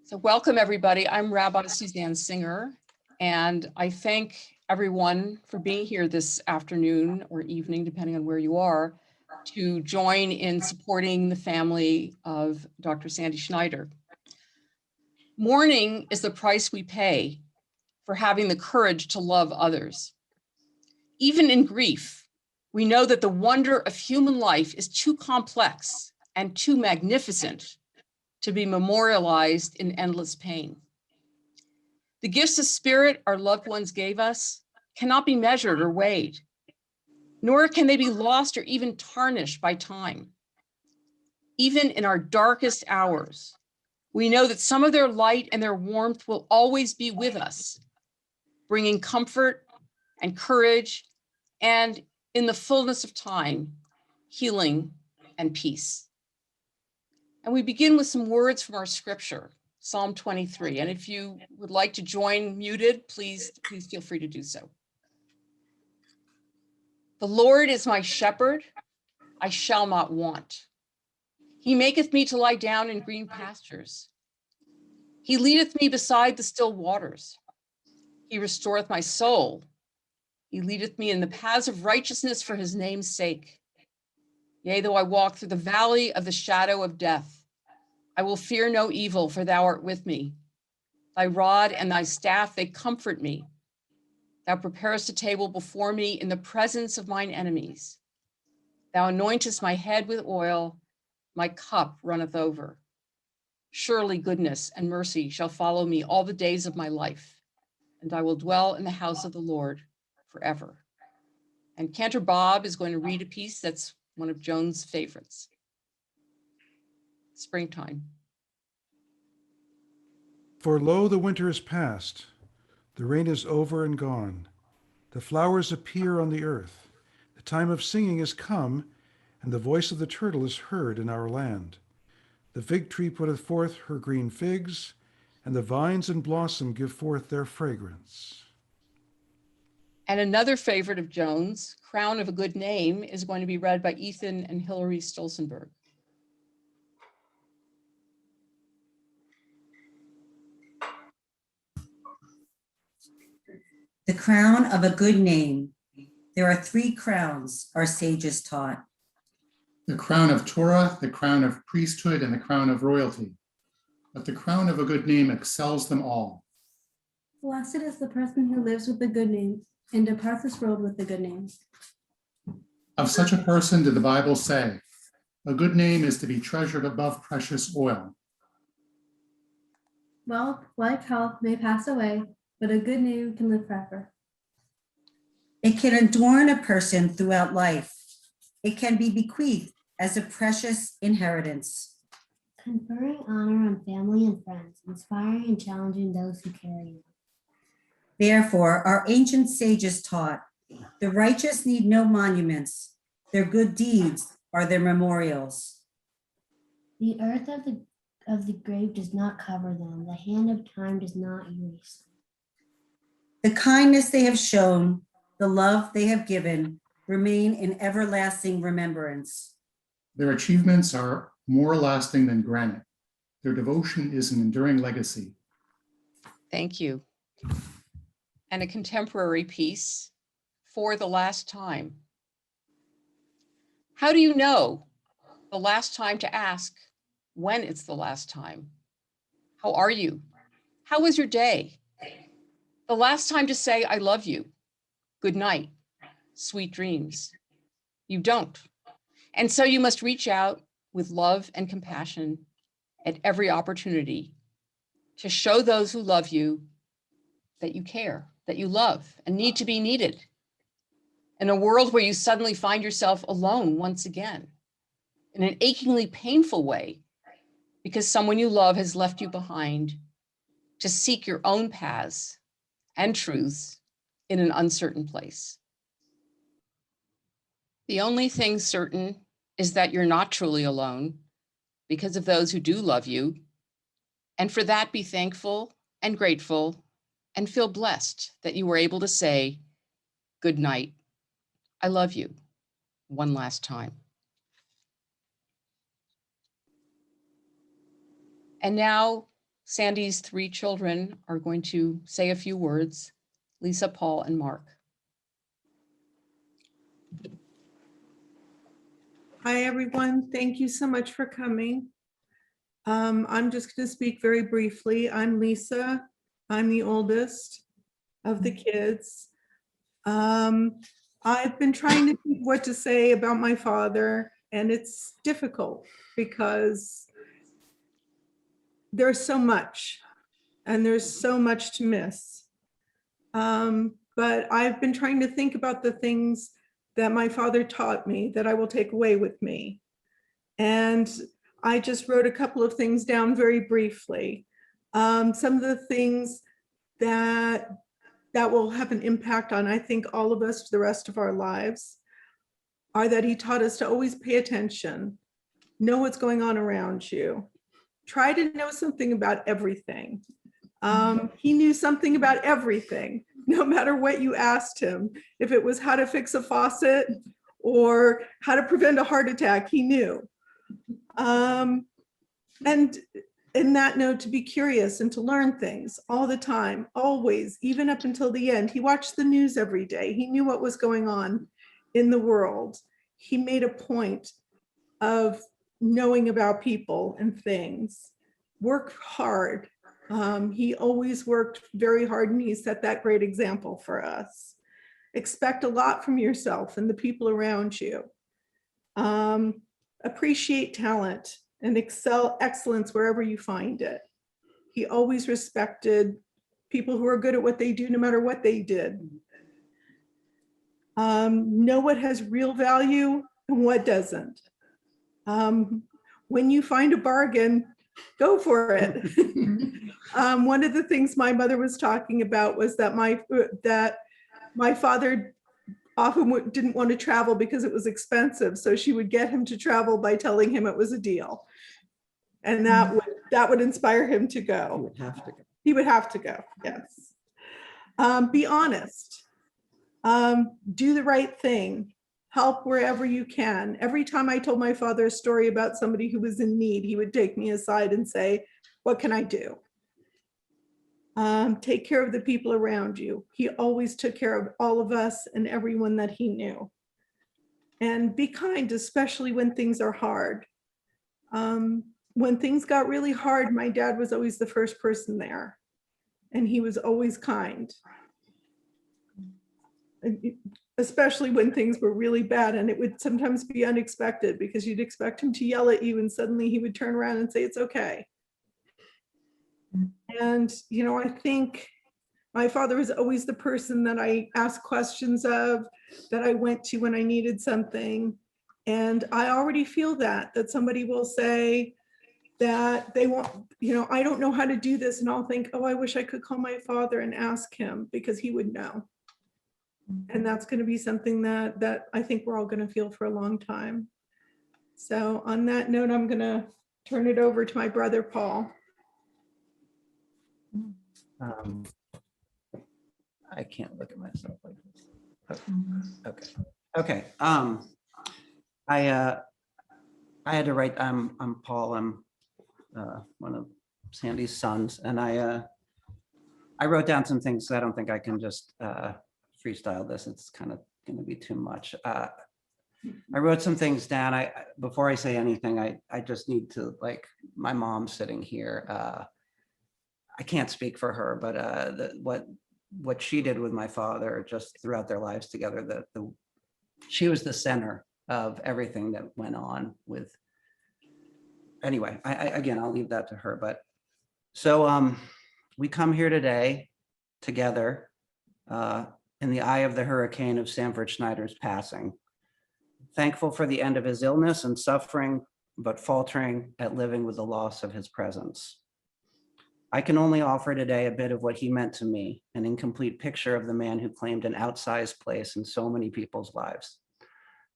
So welcome, everybody. I'm Rabbi Suzanne Singer, and I thank everyone for being here this afternoon or evening, depending on where you are, to join in supporting the family of Dr. Sandy Schneider. Mourning is the price we pay for having the courage to love others. Even in grief, we know that the wonder of human life is too complex and too magnificent to be memorialized in endless pain. The gifts of spirit our loved ones gave us cannot be measured or weighed, nor can they be lost or even tarnished by time. Even in our darkest hours, we know that some of their light and their warmth will always be with us, bringing comfort and courage, and in the fullness of time, healing and peace. And we begin with some words from our scripture, Psalm 23. And if you would like to join muted, please feel free to do so. The Lord is my shepherd, I shall not want. He maketh me to lie down in green pastures. He leadeth me beside the still waters. He restoreth my soul. He leadeth me in the paths of righteousness for his name's sake. Yea, though I walk through the valley of the shadow of death, I will fear no evil, for thou art with me. Thy rod and thy staff, they comfort me. Thou preparest a table before me in the presence of mine enemies. Thou anointest my head with oil, my cup runneth over. Surely goodness and mercy shall follow me all the days of my life, and I will dwell in the house of the Lord forever. And Cantor Bob is going to read a piece that's one of Joan's favorites. Springtime. For lo, the winter is past, the rain is over and gone. The flowers appear on the earth. The time of singing is come, and the voice of the turtle is heard in our land. The fig tree putteth forth her green figs, and the vines in blossom give forth their fragrance. And another favorite of Joan's, Crown of a Good Name, is going to be read by Ethan and Hilary Stolzenberg. The crown of a good name. There are 3 crowns, our sages taught. The crown of Torah, the crown of priesthood, and the crown of royalty. But the crown of a good name excels them all. Blessed is the person who lives with the good name and departs this world with the good name. Of such a person did the Bible say, a good name is to be treasured above precious oil. Wealth, like health, may pass away, but a good name can live forever. It can adorn a person throughout life. It can be bequeathed as a precious inheritance. Conferring honor on family and friends, inspiring and challenging those who carry it. Therefore, our ancient sages taught, the righteous need no monuments. Their good deeds are their memorials. The earth of the grave does not cover them. The hand of time does not erase them. The kindness they have shown, the love they have given, remain in everlasting remembrance. Their achievements are more lasting than granite. Their devotion is an enduring legacy. Thank you. And a contemporary piece, For the Last Time. How do you know the last time to ask when it's the last time? How are you? How was your day? The last time to say, I love you, good night, sweet dreams. You don't. And so you must reach out with love and compassion at every opportunity to show those who love you that you care, that you love and need to be needed. In a world where you suddenly find yourself alone once again, in an achingly painful way, because someone you love has left you behind to seek your own paths and truths in an uncertain place. The only thing certain is that you're not truly alone because of those who do love you. And for that, be thankful and grateful and feel blessed that you were able to say, good night, I love you, one last time. And now Sandy's 3 children are going to say a few words, Lisa, Paul, and Mark. Hi, everyone. Thank you so much for coming. I'm just going to speak very briefly. I'm Lisa. I'm the oldest of the kids. I've been trying to think what to say about my father, and it's difficult because there's so much, and there's so much to miss. But I've been trying to think about the things that my father taught me that I will take away with me. And I just wrote a couple of things down very briefly. Some of the things that will have an impact on, I think, all of us for the rest of our lives are that he taught us to always pay attention, know what's going on around you, try to know something about everything. He knew something about everything, no matter what you asked him. If it was how to fix a faucet or how to prevent a heart attack, he knew. And in that note, to be curious and to learn things all the time, always, even up until the end. He watched the news every day. He knew what was going on in the world. He made a point of knowing about people and things. Work hard. He always worked very hard, and he set that great example for us. Expect a lot from yourself and the people around you. Appreciate talent and excellence wherever you find it. He always respected people who are good at what they do, no matter what they did. Know what has real value and what doesn't. When you find a bargain, go for it. One of the things my mother was talking about was that my father often didn't want to travel because it was expensive. So she would get him to travel by telling him it was a deal. And that would inspire him to go. He would have to go, yes. Be honest. Do the right thing. Help wherever you can. Every time I told my father a story about somebody who was in need, he would take me aside and say, what can I do? Take care of the people around you. He always took care of all of us and everyone that he knew. And be kind, especially when things are hard. When things got really hard, my dad was always the first person there, and he was always kind. Especially when things were really bad, and it would sometimes be unexpected because you'd expect him to yell at you and suddenly he would turn around and say, it's okay. And, I think my father was always the person that I asked questions of, that I went to when I needed something. And I already feel that somebody will say that they want, I don't know how to do this. And I'll think, oh, I wish I could call my father and ask him because he would know. And that's going to be something that I think we're all going to feel for a long time. So on that note, I'm going to turn it over to my brother, Paul. I can't look at myself like this. Okay. I had to write. I'm Paul. I'm one of Sandy's sons, and I wrote down some things. So I don't think I can just freestyle this. It's kind of going to be too much. I wrote some things down. Before I say anything, I just need to, like, my mom's sitting here. I can't speak for her, but what she did with my father just throughout their lives together, she was the center of everything that went on with. Anyway, again, I'll leave that to her. But so we come here today together in the eye of the hurricane of Sanford Schneider's passing, thankful for the end of his illness and suffering, but faltering at living with the loss of his presence. I can only offer today a bit of what he meant to me, an incomplete picture of the man who claimed an outsized place in so many people's lives.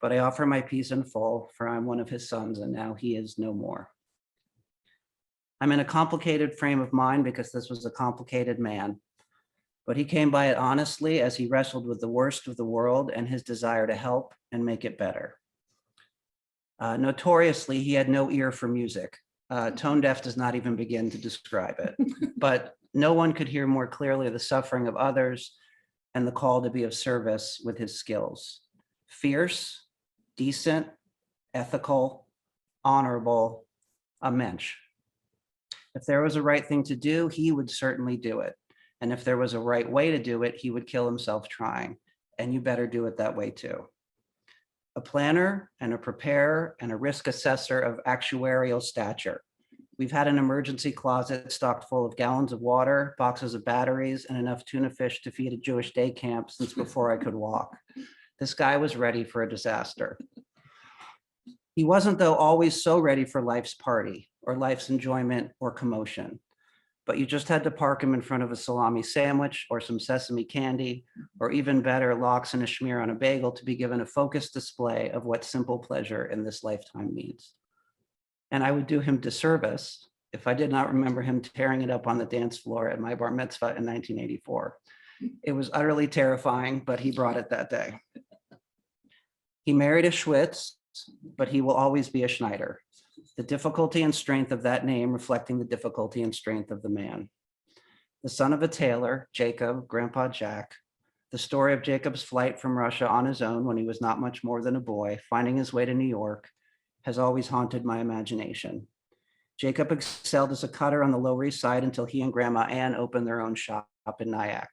But I offer my piece in full, for I'm one of his sons, and now he is no more. I'm in a complicated frame of mind because this was a complicated man, but he came by it honestly as he wrestled with the worst of the world and his desire to help and make it better. Notoriously, he had no ear for music, Tone deaf does not even begin to describe it. But no one could hear more clearly the suffering of others and the call to be of service with his skills. Fierce, decent, ethical, honorable, a mensch. If there was a right thing to do, he would certainly do it. And if there was a right way to do it, he would kill himself trying. And you better do it that way too. A planner and a preparer and a risk assessor of actuarial stature. We've had an emergency closet stocked full of gallons of water, boxes of batteries, and enough tuna fish to feed a Jewish day camp since before I could walk. This guy was ready for a disaster. He wasn't, though, always so ready for life's party or life's enjoyment or commotion. But you just had to park him in front of a salami sandwich or some sesame candy, or even better, lox and a schmear on a bagel to be given a focused display of what simple pleasure in this lifetime means. And I would do him disservice if I did not remember him tearing it up on the dance floor at my bar mitzvah in 1984. It was utterly terrifying, but he brought it that day. He married a Schwitz, but he will always be a Schneider. The difficulty and strength of that name reflecting the difficulty and strength of the man. The son of a tailor, Jacob, Grandpa Jack. The story of Jacob's flight from Russia on his own when he was not much more than a boy, finding his way to New York, has always haunted my imagination. Jacob excelled as a cutter on the Lower East Side until he and Grandma Ann opened their own shop in Nyack.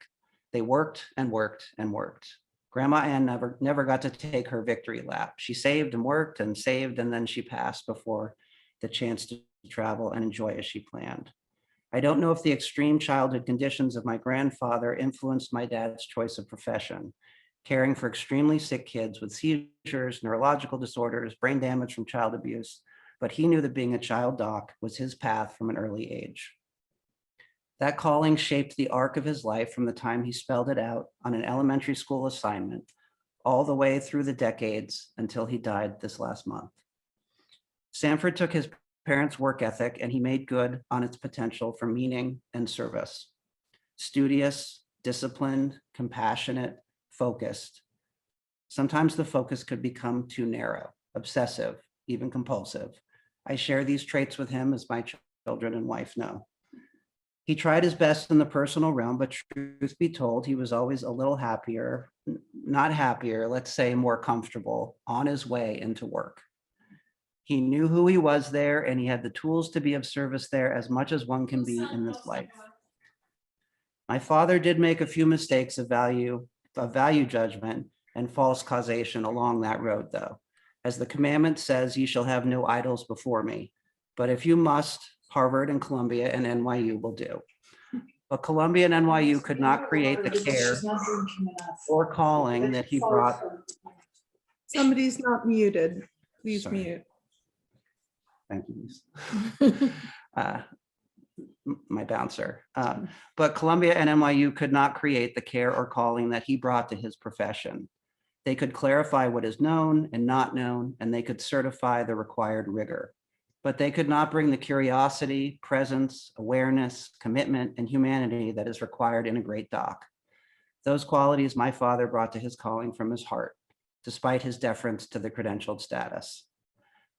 They worked and worked and worked. Grandma Ann never got to take her victory lap. She saved and worked and saved, and then she passed before the chance to travel and enjoy as she planned. I don't know if the extreme childhood conditions of my grandfather influenced my dad's choice of profession, caring for extremely sick kids with seizures, neurological disorders, brain damage from child abuse, but he knew that being a child doc was his path from an early age. That calling shaped the arc of his life from the time he spelled it out on an elementary school assignment all the way through the decades until he died this last month. Sanford took his parents' work ethic and he made good on its potential for meaning and service. Studious, disciplined, compassionate, focused. Sometimes the focus could become too narrow, obsessive, even compulsive. I share these traits with him, as my children and wife know. He tried his best in the personal realm, but truth be told, he was always a little happier, not happier, let's say more comfortable on his way into work. He knew who he was there, and he had the tools to be of service there as much as one can be in this life. My father did make a few mistakes of value judgment and false causation along that road, though. As the commandment says, "Ye shall have no idols before me." But if you must, Harvard and Columbia and NYU will do. But Columbia and NYU could not create the care or calling that he brought. Somebody's not muted. Please Sorry. mute. Thank you. My bouncer. But Columbia and NYU could not create the care or calling that he brought to his profession. They could clarify what is known and not known, and they could certify the required rigor. But they could not bring the curiosity, presence, awareness, commitment, and humanity that is required in a great doc. Those qualities my father brought to his calling from his heart, despite his deference to the credentialed status.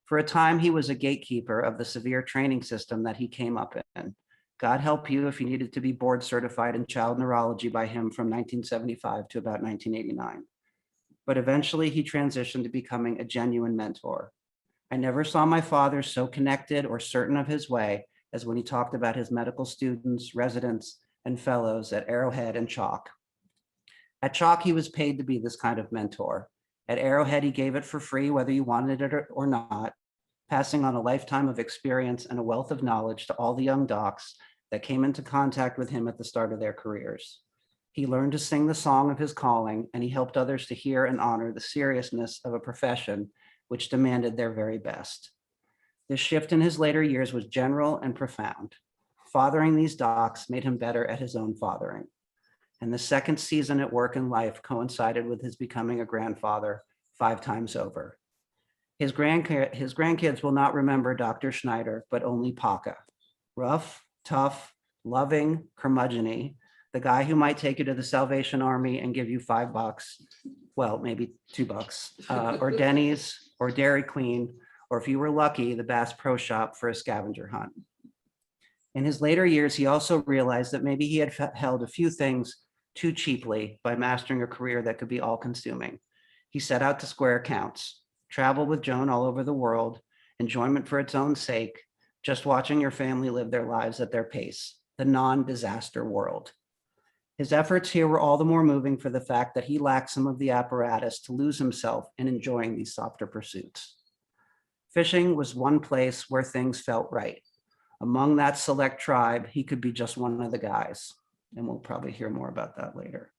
For a time, he was a gatekeeper of the severe training system that he came up in. God help you if you needed to be board certified in child neurology by him from 1975 to about 1989. But eventually he transitioned to becoming a genuine mentor. I never saw my father so connected or certain of his way as when he talked about his medical students, residents, and fellows at Arrowhead and Chalk. At Chalk, he was paid to be this kind of mentor. At Arrowhead, he gave it for free, whether you wanted it or not, passing on a lifetime of experience and a wealth of knowledge to all the young docs that came into contact with him at the start of their careers. He learned to sing the song of his calling, and he helped others to hear and honor the seriousness of a profession which demanded their very best. This shift in his later years was general and profound. Fathering these docs made him better at his own fathering. And the second season at work and life coincided with his becoming a grandfather 5 times over. His grandkids will not remember Dr. Schneider, but only Paka. Rough, tough, loving, curmudgeon-y, the guy who might take you to the Salvation Army and give you $5, well, maybe $2, or Denny's, or Dairy Queen, or if you were lucky, the Bass Pro Shop for a scavenger hunt. In his later years, he also realized that maybe he had held a few things too cheaply by mastering a career that could be all-consuming. He set out to square accounts, travel with Joan all over the world, enjoyment for its own sake, just watching your family live their lives at their pace, the non-disaster world. His efforts here were all the more moving for the fact that he lacked some of the apparatus to lose himself in enjoying these softer pursuits. Fishing was one place where things felt right. Among that select tribe, he could be just one of the guys, and we'll probably hear more about that later.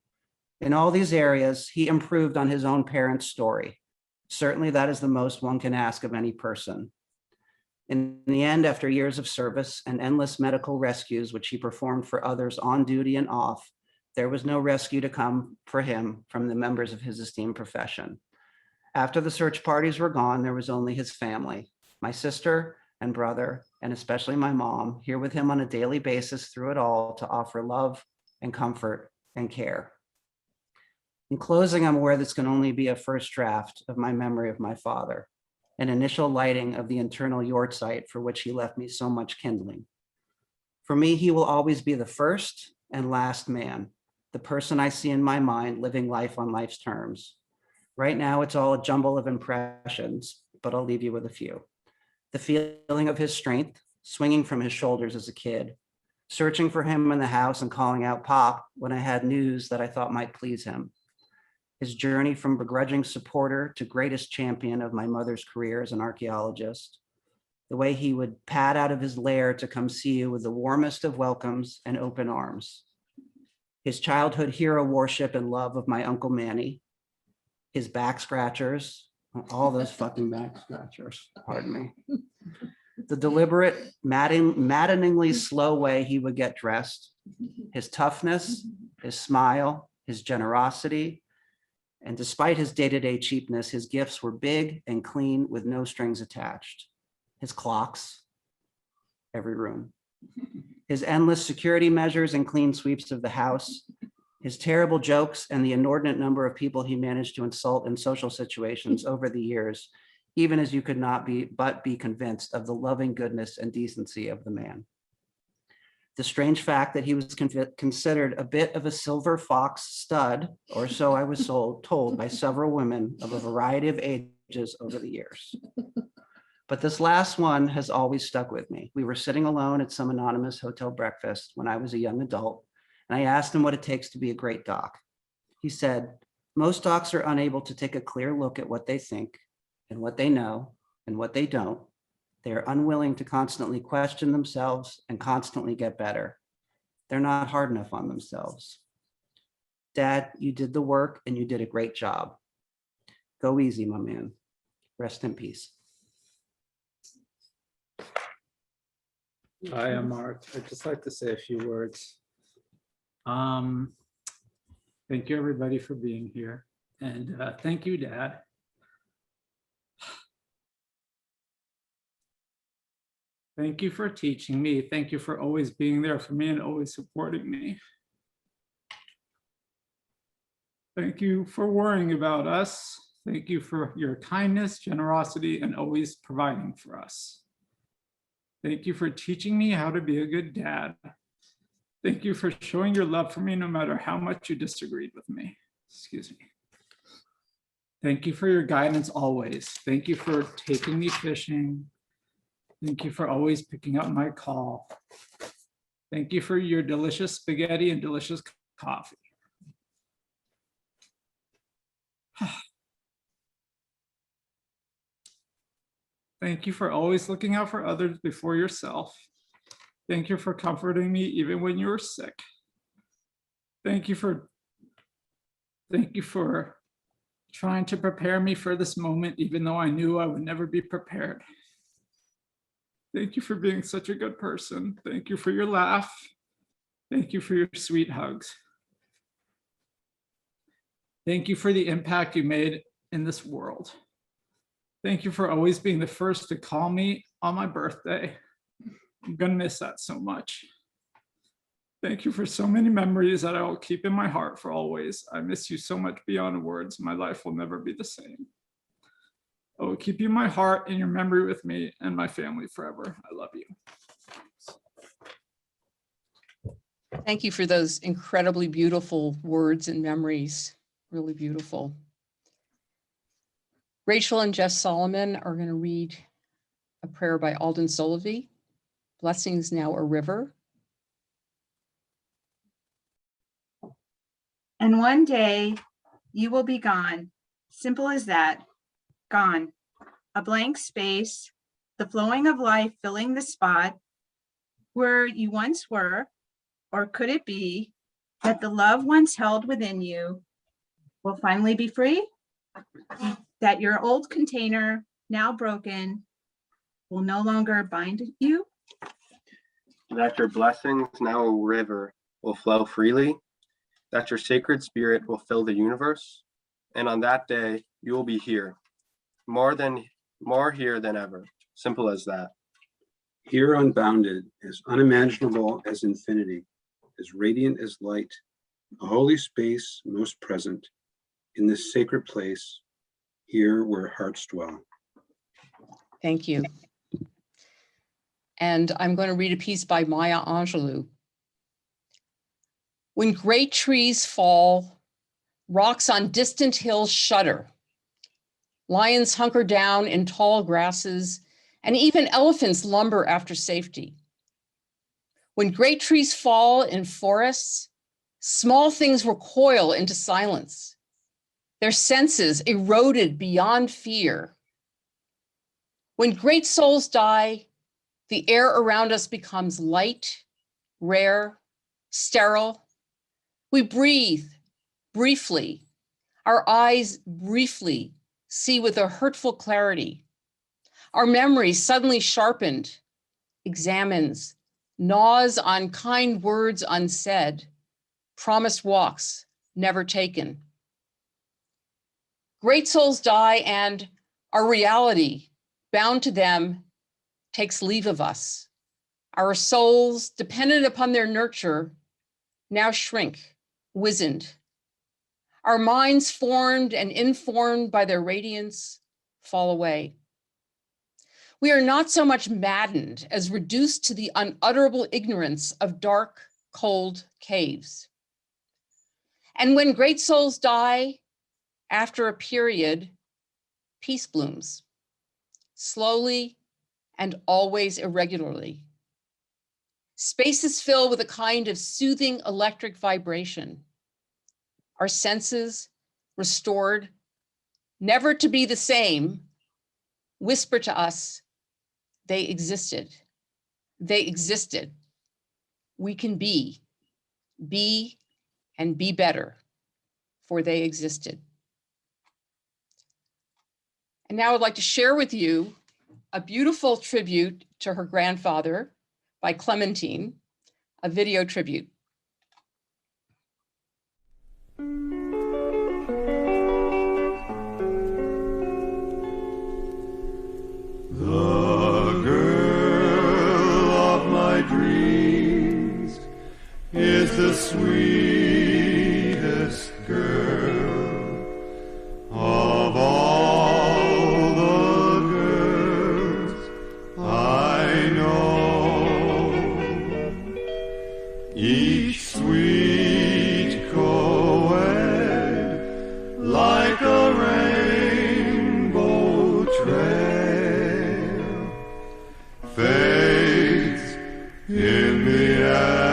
In all these areas, he improved on his own parents' story. Certainly that is the most one can ask of any person. In the end, after years of service and endless medical rescues, which he performed for others on duty and off, there was no rescue to come for him from the members of his esteemed profession. After the search parties were gone, there was only his family, my sister and brother, and especially my mom, here with him on a daily basis through it all to offer love and comfort and care. In closing, I'm aware this can only be a first draft of my memory of my father, an initial lighting of the internal yahrzeit for which he left me so much kindling. For me, he will always be the first and last man, the person I see in my mind living life on life's terms. Right now, it's all a jumble of impressions, but I'll leave you with a few. The feeling of his strength, swinging from his shoulders as a kid, searching for him in the house and calling out "Pop" when I had news that I thought might please him. His journey from begrudging supporter to greatest champion of my mother's career as an archaeologist. The way he would pad out of his lair to come see you with the warmest of welcomes and open arms. His childhood hero worship and love of my Uncle Manny. His back scratchers, all those fucking back scratchers, pardon me. The deliberate, maddeningly slow way he would get dressed. His toughness, his smile, his generosity. And despite his day-to-day cheapness, his gifts were big and clean with no strings attached. His clocks, every room. His endless security measures and clean sweeps of the house. His terrible jokes and the inordinate number of people he managed to insult in social situations over the years, even as you could not but be convinced of the loving goodness and decency of the man. The strange fact that he was considered a bit of a silver fox stud, or so I was told by several women of a variety of ages over the years. But this last one has always stuck with me. We were sitting alone at some anonymous hotel breakfast when I was a young adult, and I asked him what it takes to be a great doc. He said, most docs are unable to take a clear look at what they think and what they know and what they don't. They are unwilling to constantly question themselves and constantly get better. They're not hard enough on themselves. Dad, you did the work and you did a great job. Go easy, my man. Rest in peace. Hi, I'm Mark. I'd just like to say a few words. Thank you, everybody, for being here. And thank you, Dad. Thank you for teaching me. Thank you for always being there for me and always supporting me. Thank you for worrying about us. Thank you for your kindness, generosity, and always providing for us. Thank you for teaching me how to be a good dad. Thank you for showing your love for me no matter how much you disagreed with me. Excuse me. Thank you for your guidance always. Thank you for taking me fishing. Thank you for always picking up my call. Thank you for your delicious spaghetti and delicious coffee. Thank you for always looking out for others before yourself. Thank you for comforting me even when you were sick. Thank you for trying to prepare me for this moment, even though I knew I would never be prepared. Thank you for being such a good person. Thank you for your laugh. Thank you for your sweet hugs. Thank you for the impact you made in this world. Thank you for always being the first to call me on my birthday. I'm gonna miss that so much. Thank you for so many memories that I will keep in my heart for always. I miss you so much beyond words. My life will never be the same. I will keep you in my heart and your memory with me and my family forever. I love you. Thank you for those incredibly beautiful words and memories. Really beautiful. Rachel and Jeff Solomon are going to read a prayer by Alden Sullivan. Blessings now a river. And one day you will be gone. Simple as that. Gone. A blank space, the flowing of life filling the spot where you once were, or could it be that the love once held within you will finally be free? That your old container, now broken, will no longer bind you? That your blessings, now a river, will flow freely? That your sacred spirit will fill the universe? And on that day, you will be here, more here than ever. Simple as that. Here unbounded, as unimaginable as infinity, as radiant as light, a holy space most present in this sacred place, here where hearts dwell. Thank you. And I'm going to read a piece by Maya Angelou. When great trees fall, rocks on distant hills shudder. Lions hunker down in tall grasses, and even elephants lumber after safety. When great trees fall in forests, small things recoil into silence, their senses eroded beyond fear. When great souls die, the air around us becomes light, rare, sterile. We breathe briefly, our eyes briefly see with a hurtful clarity. Our memory suddenly sharpened, examines, gnaws on kind words unsaid, promised walks never taken. Great souls die and our reality, bound to them, takes leave of us. Our souls, dependent upon their nurture, now shrink, wizened. Our minds, formed and informed by their radiance, fall away. We are not so much maddened as reduced to the unutterable ignorance of dark, cold caves. And when great souls die, after a period, peace blooms, slowly and always irregularly. Spaces fill with a kind of soothing electric vibration. Our senses, restored, never to be the same, whisper to us, they existed. They existed. We can be and be better, for they existed. And now I'd like to share with you a beautiful tribute to her grandfather by Clementine, a video tribute. The girl of my dreams is the sweetest girl of all the girls I know. Each sweet co-ed like a rainbow trail fades in the afterglow.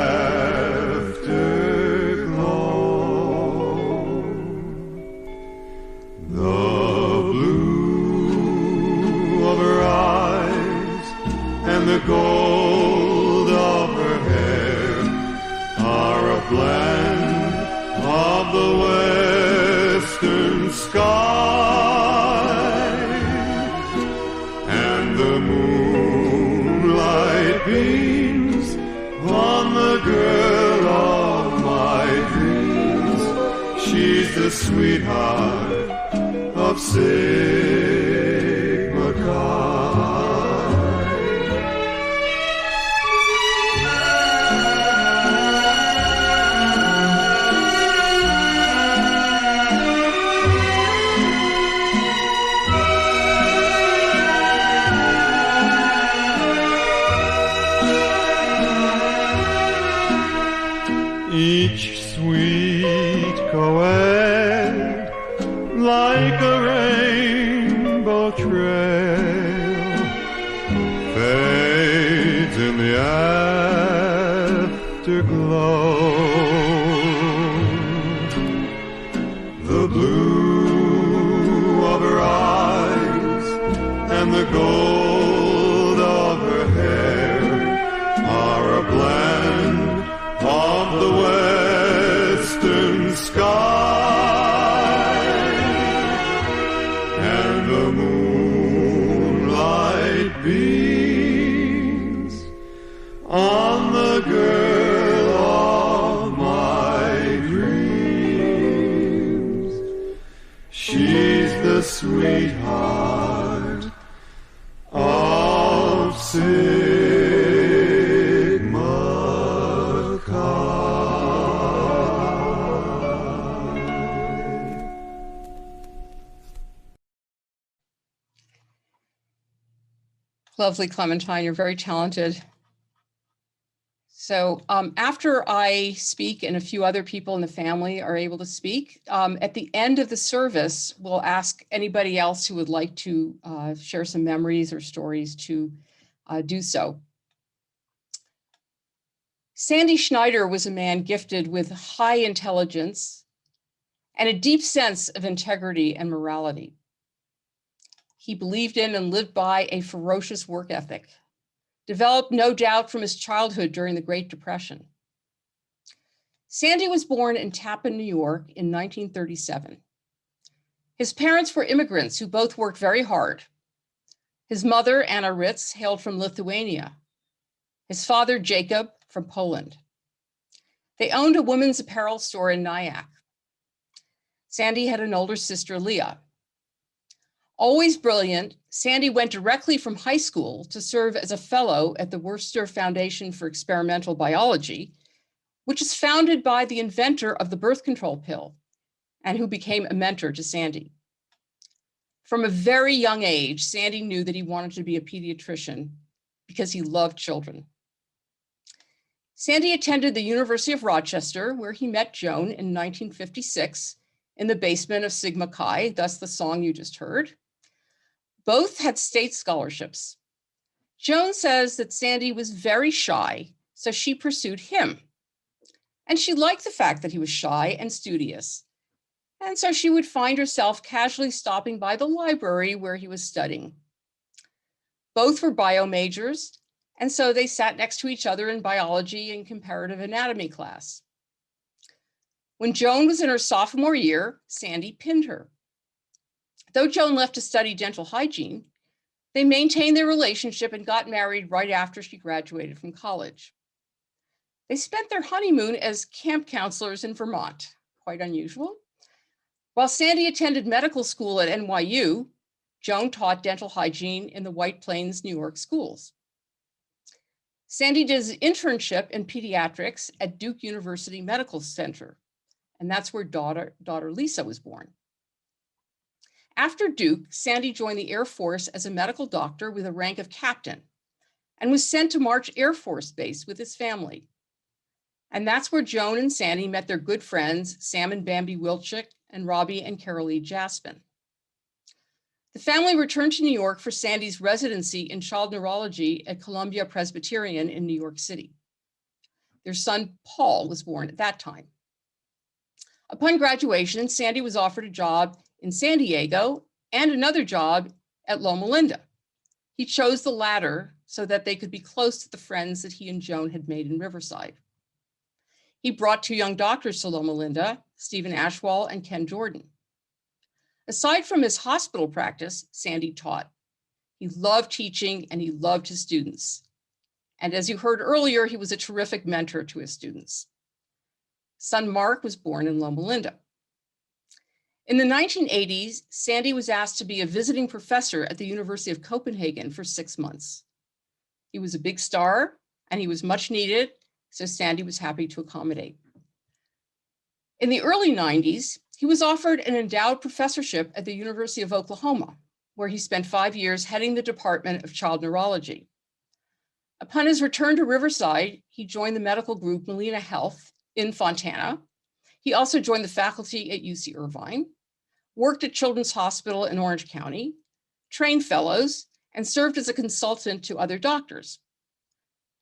The blue of her eyes and the gold of her hair are a blend of the western sky, and the moonlight beams on the girl of my dreams. She's the sweetheart of Sigma Chi. each sweet co-ed like a rainbow trail fades in the afterglow. The blue of her eyes and the gold of her hair are a blend of the western sky, and the moonlight beams on the girl of my dreams. She's the sweetheart of Sigma Chi. Lovely, Clementine, you're very talented. So after I speak and a few other people in the family are able to speak, at the end of the service, we'll ask anybody else who would like to share some memories or stories to do so. Sandy Schneider was a man gifted with high intelligence and a deep sense of integrity and morality. He believed in and lived by a ferocious work ethic, developed no doubt from his childhood during the Great Depression. Sandy was born in Tappan, New York in 1937. His parents were immigrants who both worked very hard. His mother, Anna Ritz, hailed from Lithuania. His father, Jacob, from Poland. They owned a women's apparel store in Nyack. Sandy had an older sister, Leah. Always brilliant, Sandy went directly from high school to serve as a fellow at the Worcester Foundation for Experimental Biology, which is founded by the inventor of the birth control pill and who became a mentor to Sandy. From a very young age, Sandy knew that he wanted to be a pediatrician because he loved children. Sandy attended the University of Rochester, where he met Joan in 1956 in the basement of Sigma Chi, thus the song you just heard. Both had state scholarships. Joan says that Sandy was very shy, so she pursued him. And she liked the fact that he was shy and studious. And so she would find herself casually stopping by the library where he was studying. Both were bio majors, and so they sat next to each other in biology and comparative anatomy class. When Joan was in her sophomore year, Sandy pinned her. Though Joan left to study dental hygiene, they maintained their relationship and got married right after she graduated from college. They spent their honeymoon as camp counselors in Vermont, quite unusual. While Sandy attended medical school at NYU, Joan taught dental hygiene in the White Plains, New York schools. Sandy did his internship in pediatrics at Duke University Medical Center, and that's where daughter Lisa was born. After Duke, Sandy joined the Air Force as a medical doctor with a rank of captain and was sent to March Air Force Base with his family. And that's where Joan and Sandy met their good friends, Sam and Bambi Wilczek and Robbie and Carol Lee Jaspin. The family returned to New York for Sandy's residency in child neurology at Columbia Presbyterian in New York City. Their son, Paul, was born at that time. Upon graduation, Sandy was offered a job in San Diego and another job at Loma Linda. He chose the latter so that they could be close to the friends that he and Joan had made in Riverside. He brought two young doctors to Loma Linda, Stephen Ashwall and Ken Jordan. Aside from his hospital practice, Sandy taught. He loved teaching and he loved his students. And as you heard earlier, he was a terrific mentor to his students. Son Mark was born in Loma Linda. In the 1980s, Sandy was asked to be a visiting professor at the University of Copenhagen for 6 months. He was a big star and he was much needed, so Sandy was happy to accommodate. In the early 90s, he was offered an endowed professorship at the University of Oklahoma, where he spent 5 years heading the Department of Child Neurology. Upon his return to Riverside, he joined the medical group Molina Health in Fontana. He also joined the faculty at UC Irvine, worked at Children's Hospital in Orange County, trained fellows, and served as a consultant to other doctors.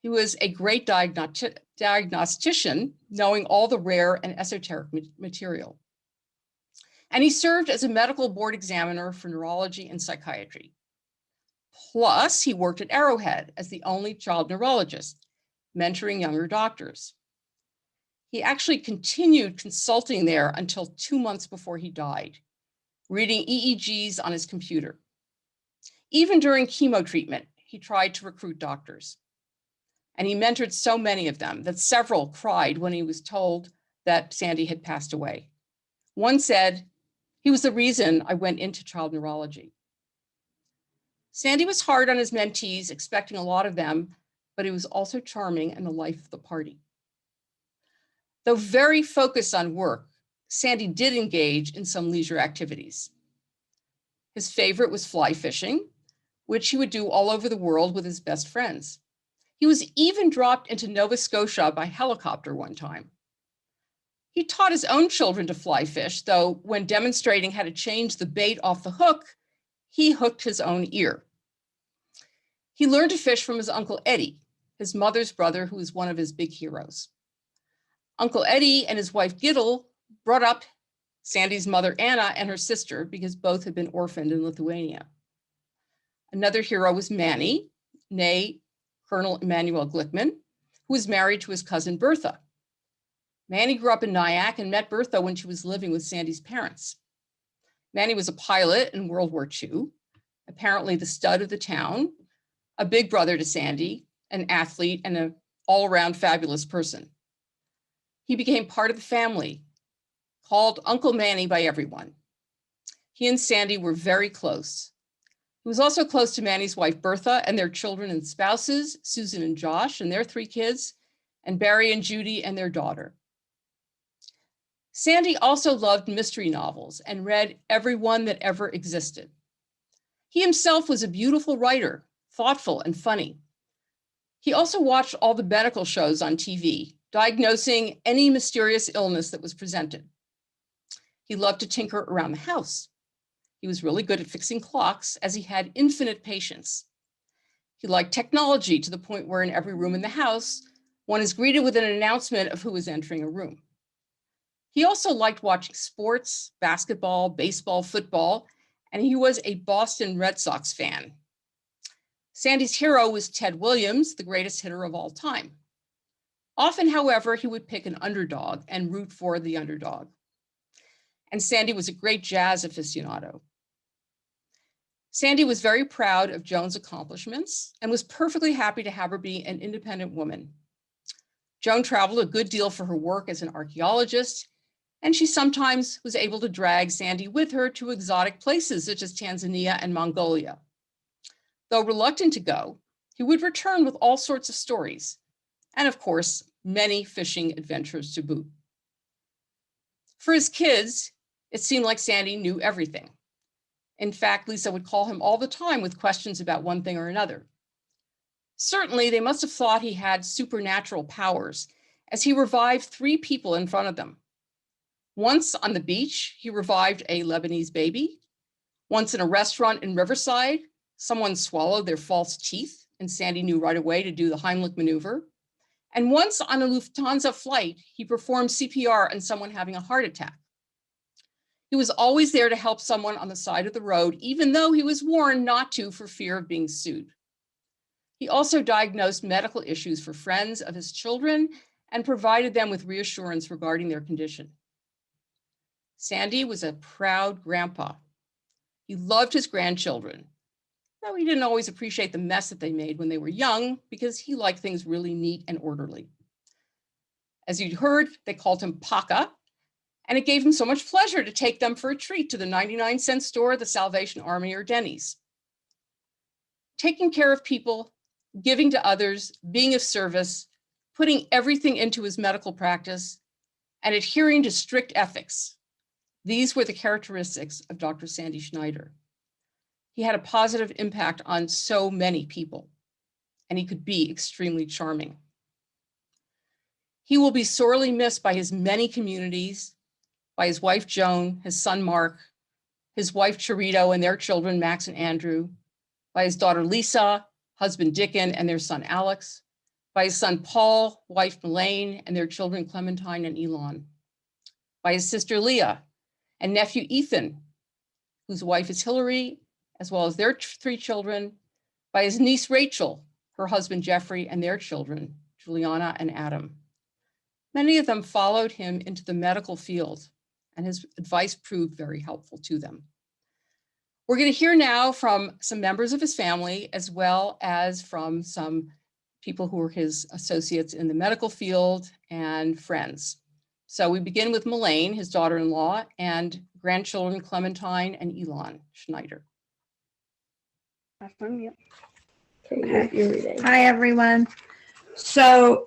He was a great diagnostician, knowing all the rare and esoteric material. And he served as a medical board examiner for neurology and psychiatry. Plus, he worked at Arrowhead as the only child neurologist, mentoring younger doctors. He actually continued consulting there until 2 months before he died, reading EEGs on his computer. Even during chemo treatment, he tried to recruit doctors. And he mentored so many of them that several cried when he was told that Sandy had passed away. One said, "He was the reason I went into child neurology." Sandy was hard on his mentees, expecting a lot of them, but he was also charming and the life of the party. Though very focused on work, Sandy did engage in some leisure activities. His favorite was fly fishing, which he would do all over the world with his best friends. He was even dropped into Nova Scotia by helicopter one time. He taught his own children to fly fish, though when demonstrating how to change the bait off the hook, he hooked his own ear. He learned to fish from his Uncle Eddie, his mother's brother, who was one of his big heroes. Uncle Eddie and his wife Giddel brought up Sandy's mother Anna and her sister because both had been orphaned in Lithuania. Another hero was Manny, née Colonel Emmanuel Glickman, who was married to his cousin Bertha. Manny grew up in Nyack and met Bertha when she was living with Sandy's parents. Manny was a pilot in World War II, apparently the stud of the town, a big brother to Sandy, an athlete, and an all-around fabulous person. He became part of the family, called Uncle Manny by everyone. He and Sandy were very close. He was also close to Manny's wife, Bertha, and their children and spouses, Susan and Josh and their 3 kids, and Barry and Judy and their daughter. Sandy also loved mystery novels and read every one that ever existed. He himself was a beautiful writer, thoughtful and funny. He also watched all the medical shows on TV, diagnosing any mysterious illness that was presented. He loved to tinker around the house. He was really good at fixing clocks, as he had infinite patience. He liked technology to the point where in every room in the house, one is greeted with an announcement of who is entering a room. He also liked watching sports, basketball, baseball, football, and he was a Boston Red Sox fan. Sandy's hero was Ted Williams, the greatest hitter of all time. Often, however, he would pick an underdog and root for the underdog. And Sandy was a great jazz aficionado. Sandy was very proud of Joan's accomplishments and was perfectly happy to have her be an independent woman. Joan traveled a good deal for her work as an archaeologist, and she sometimes was able to drag Sandy with her to exotic places such as Tanzania and Mongolia. Though reluctant to go, he would return with all sorts of stories, and of course, many fishing adventures to boot. For his kids, it seemed like Sandy knew everything. In fact, Lisa would call him all the time with questions about one thing or another. Certainly, they must have thought he had supernatural powers, as he revived 3 people in front of them. Once on the beach, he revived a Lebanese baby. Once in a restaurant in Riverside, someone swallowed their false teeth, and Sandy knew right away to do the Heimlich maneuver. And once on a Lufthansa flight, he performed CPR on someone having a heart attack. He was always there to help someone on the side of the road, even though he was warned not to for fear of being sued. He also diagnosed medical issues for friends of his children and provided them with reassurance regarding their condition. Sandy was a proud grandpa. He loved his grandchildren, though he didn't always appreciate the mess that they made when they were young because he liked things really neat and orderly. As you'd heard, they called him Paka, and it gave him so much pleasure to take them for a treat to the 99-cent store, the Salvation Army, or Denny's. Taking care of people, giving to others, being of service, putting everything into his medical practice, and adhering to strict ethics. These were the characteristics of Dr. Sandy Schneider. He had a positive impact on so many people, and he could be extremely charming. He will be sorely missed by his many communities, by his wife Joan, his son Mark, his wife Charito and their children Max and Andrew, by his daughter Lisa, husband Dickon and their son Alex, by his son Paul, wife Elaine and their children Clementine and Elon, by his sister Leah and nephew Ethan, whose wife is Hillary, as well as their 3 children, by his niece Rachel, her husband Jeffrey and their children, Juliana and Adam. Many of them followed him into the medical field, and his advice proved very helpful to them. We're going to hear now from some members of his family, as well as from some people who were his associates in the medical field and friends. So we begin with Melaine, his daughter-in-law, and grandchildren Clementine and Elon Schneider. Okay. Hi, everyone. So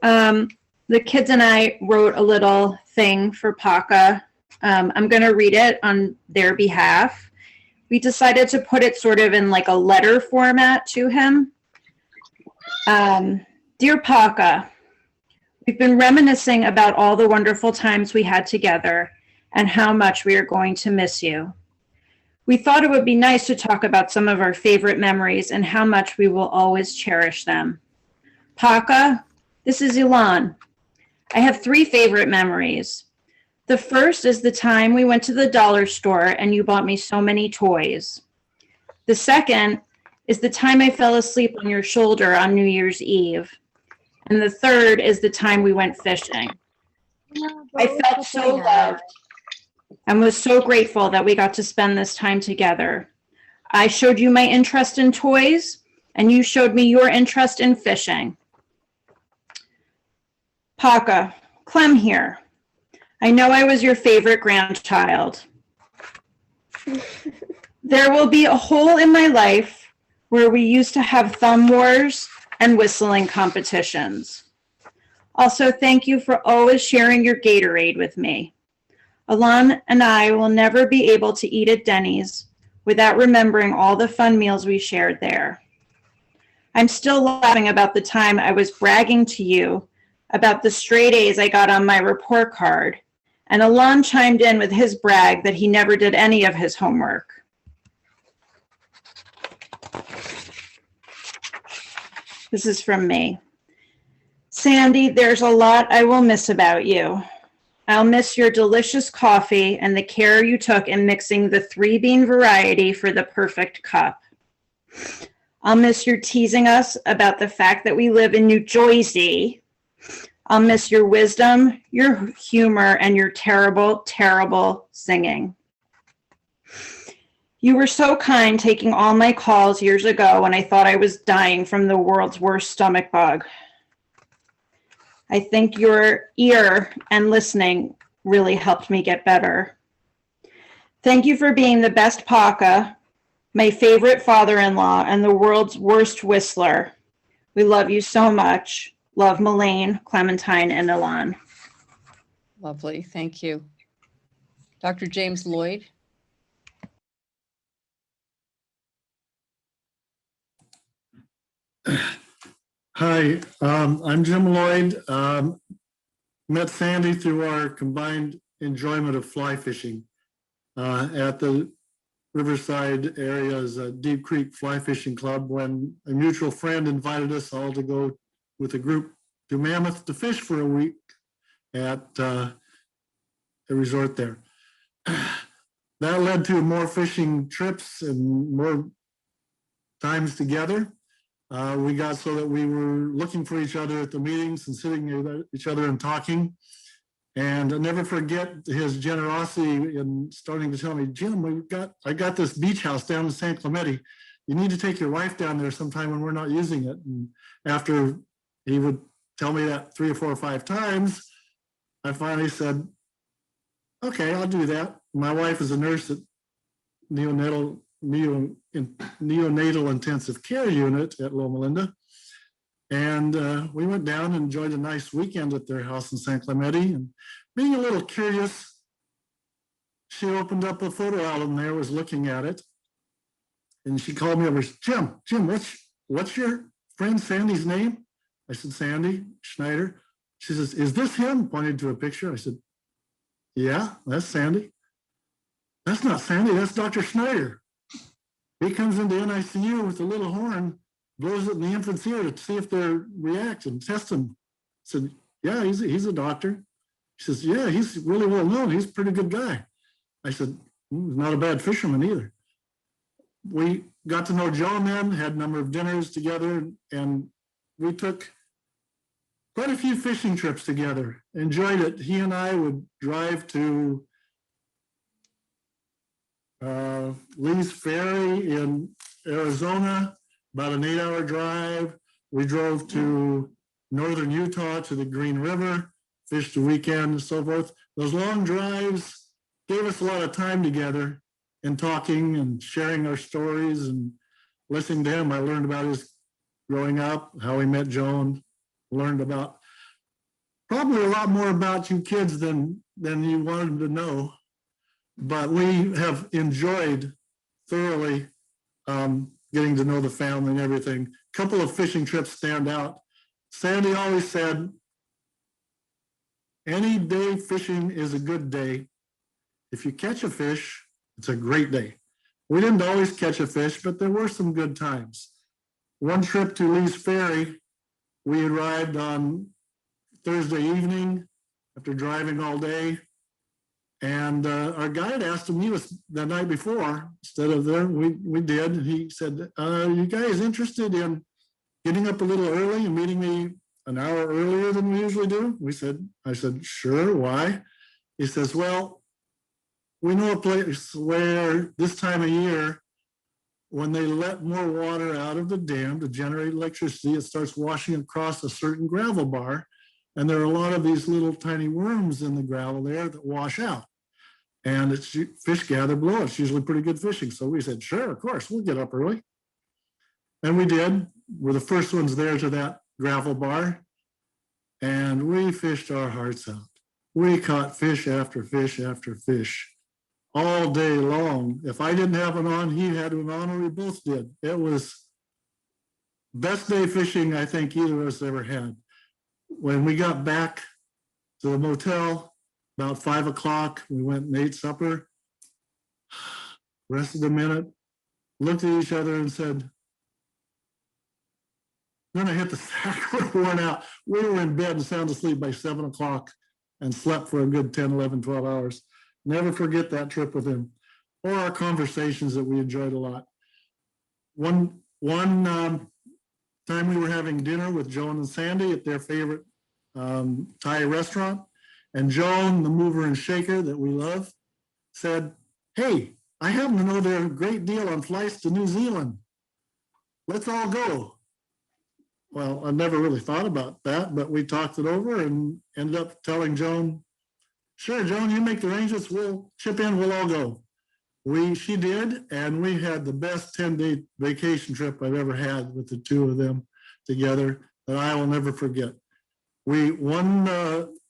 the kids and I wrote a little thing for Paka. I'm going to read it on their behalf. We decided to put it sort of in like a letter format to him. Dear Paka, we've been reminiscing about all the wonderful times we had together and how much we are going to miss you. We thought it would be nice to talk about some of our favorite memories and how much we will always cherish them. Paka, this is Elon. I have 3 favorite memories. The first is the time we went to the dollar store and you bought me so many toys. The second is the time I fell asleep on your shoulder on New Year's Eve. And the third is the time we went fishing. I felt so loved and was so grateful that we got to spend this time together. I showed you my interest in toys, and you showed me your interest in fishing. Paka, Clem here. I know I was your favorite grandchild. There will be a hole in my life where we used to have thumb wars and whistling competitions. Also, thank you for always sharing your Gatorade with me. Alon and I will never be able to eat at Denny's without remembering all the fun meals we shared there. I'm still laughing about the time I was bragging to you about the straight A's I got on my report card, and Alon chimed in with his brag that he never did any of his homework. This is from me. Sandy, there's a lot I will miss about you. I'll miss your delicious coffee and the care you took in mixing the 3-bean variety for the perfect cup. I'll miss your teasing us about the fact that we live in New Jersey. I'll miss your wisdom, your humor, and your terrible, terrible singing. You were so kind taking all my calls years ago when I thought I was dying from the world's worst stomach bug. I think your ear and listening really helped me get better. Thank you for being the best Paka, my favorite father-in-law, and the world's worst whistler. We love you so much. Love, Melaine, Clementine, and Elon. Lovely, thank you. Dr. James Lloyd. Hi, I'm Jim Lloyd. Met Sandy through our combined enjoyment of fly fishing at the Riverside area's Deep Creek Fly Fishing Club when a mutual friend invited us all to go with a group to Mammoth to fish for a week at a resort there. That led to more fishing trips and more times together. We got so that we were looking for each other at the meetings and sitting with each other and talking. And I'll never forget his generosity in starting to tell me, Jim, I got this beach house down in San Clemente. You need to take your wife down there sometime when we're not using it. And after he would tell me that 3 or 4 or 5 times, I finally said, okay, I'll do that. My wife is a nurse at neonatal intensive care unit at Loma Linda. And we went down and enjoyed a nice weekend at their house in San Clemente. And being a little curious, she opened up a photo album there, was looking at it. And she called me over, Jim, what's your friend Sandy's name? I said, Sandy Schneider. She says, is this him? Pointed to a picture. I said, yeah, that's Sandy. That's not Sandy, that's Dr. Schneider. He comes into NICU with a little horn, blows it in the infant's ear to see if they react and test him. I said, yeah, he's a doctor. She says, yeah, he's really well known. He's a pretty good guy. I said, he's not a bad fisherman either. We got to know Joan then, had a number of dinners together, and we took quite a few fishing trips together. Enjoyed it. He and I would drive to Lee's Ferry in Arizona, about an 8-hour drive. We drove to northern Utah to the Green River, fished a weekend and so forth. Those long drives gave us a lot of time together and talking and sharing our stories and listening to him. I learned about his growing up, how he met Joan, learned about probably a lot more about you kids than you wanted to know. But we have enjoyed thoroughly getting to know the family and everything. A couple of fishing trips stand out. Sandy always said, any day fishing is a good day. If you catch a fish, it's a great day. We didn't always catch a fish, but there were some good times. One trip to Lee's Ferry, we arrived on Thursday evening after driving all day. And our guide asked to meet us the night before. Instead of there, we did. He said, you guys interested in getting up a little early and meeting me an hour earlier than we usually do? I said, sure, why? He says, well, we know a place where this time of year, when they let more water out of the dam to generate electricity, it starts washing across a certain gravel bar. And there are a lot of these little tiny worms in the gravel there that wash out. And it's fish gather below. It's usually pretty good fishing. So we said, sure, of course, we'll get up early. And we did. We're the first ones there to that gravel bar. And we fished our hearts out. We caught fish after fish after fish all day long. If I didn't have one on, he had one on, or we both did. It was best day fishing I think either of us ever had. When we got back to the motel, about 5 o'clock, we went and ate supper, rested a minute, looked at each other and said, then I hit the sack, we're worn out. We were in bed and sound asleep by 7 o'clock and slept for a good 10, 11, 12 hours. Never forget that trip with him, or our conversations that we enjoyed a lot. One time we were having dinner with Joan and Sandy at their favorite Thai restaurant, and Joan, the mover and shaker that we love, said, hey, I happen to know they're a great deal on flights to New Zealand. Let's all go. Well, I never really thought about that, but we talked it over and ended up telling Joan, sure, Joan, you make the arrangements, we'll chip in, we'll all go. She did, and we had the best 10-day vacation trip I've ever had with the two of them together that I will never forget.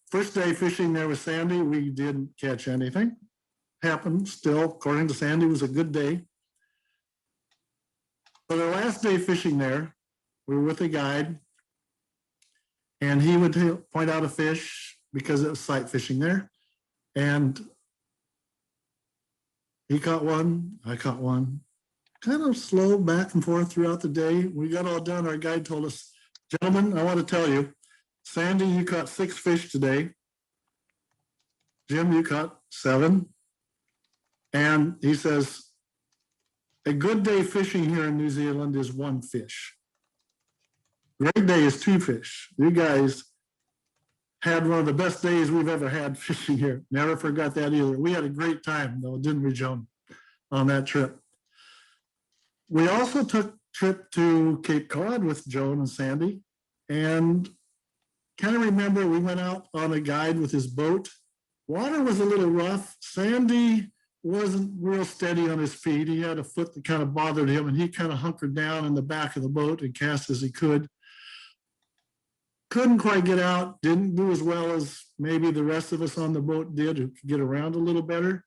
First day fishing there with Sandy, we didn't catch anything. Happened still, according to Sandy, was a good day. But our last day fishing there, we were with a guide, and he would point out a fish because it was sight fishing there. And he caught one, I caught one, kind of slow back and forth throughout the day. We got all done. Our guide told us, gentlemen, I want to tell you, Sandy, you caught 6 fish today. Jim, you caught 7. And he says, a good day fishing here in New Zealand is 1 fish. Great day is 2 fish. You guys had one of the best days we've ever had fishing here. Never forgot that either. We had a great time though, didn't we, Joan, on that trip? We also took a trip to Cape Cod with Joan and Sandy, and kind of remember we went out on a guide with his boat. Water was a little rough. Sandy wasn't real steady on his feet. He had a foot that kind of bothered him, and he kind of hunkered down in the back of the boat and cast as he could. Couldn't quite get out, didn't do as well as maybe the rest of us on the boat did, who could get around a little better.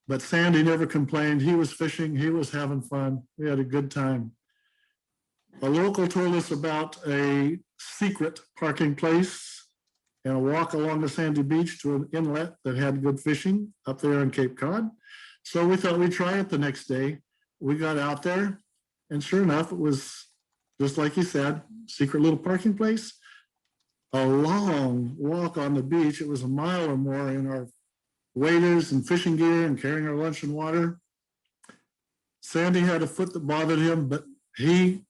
But Sandy never complained. He was fishing, he was having fun. We had a good time. A local told us about a secret parking place and a walk along the sandy beach to an inlet that had good fishing up there in Cape Cod. So we thought we'd try it the next day. We got out there, and sure enough, it was just like you said, secret little parking place. A long walk on the beach. It was a mile or more in our waders and fishing gear and carrying our lunch and water. Sandy had a foot that bothered him, but he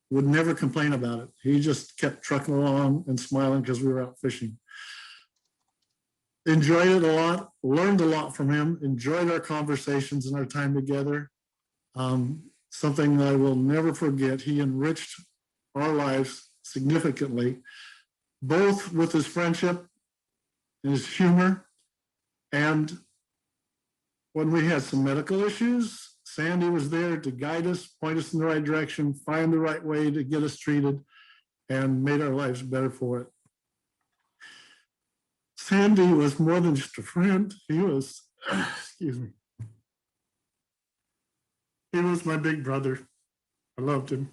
would never complain about it. He just kept trucking along and smiling because we were out fishing. Enjoyed it a lot, learned a lot from him, enjoyed our conversations and our time together. Something I will never forget. He enriched our lives significantly, both with his friendship and his humor. And when we had some medical issues, Sandy was there to guide us, point us in the right direction, find the right way to get us treated, and made our lives better for it. Sandy was more than just a friend. He was, excuse me. He was my big brother. I loved him.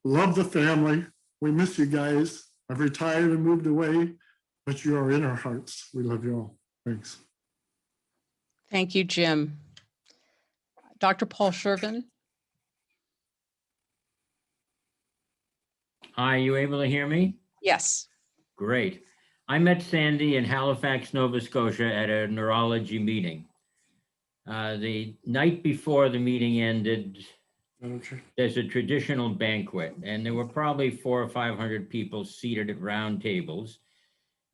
Loved the family. We miss you guys. I've retired and moved away, but you are in our hearts. We love you all. Thanks. Thank you, Jim. Dr. Paul Shervin? Are you able to hear me? Yes. Great. I met Sandy in Halifax, Nova Scotia at a neurology meeting. The night before the meeting ended, there's a traditional banquet, and there were probably 400 or 500 people seated at round tables.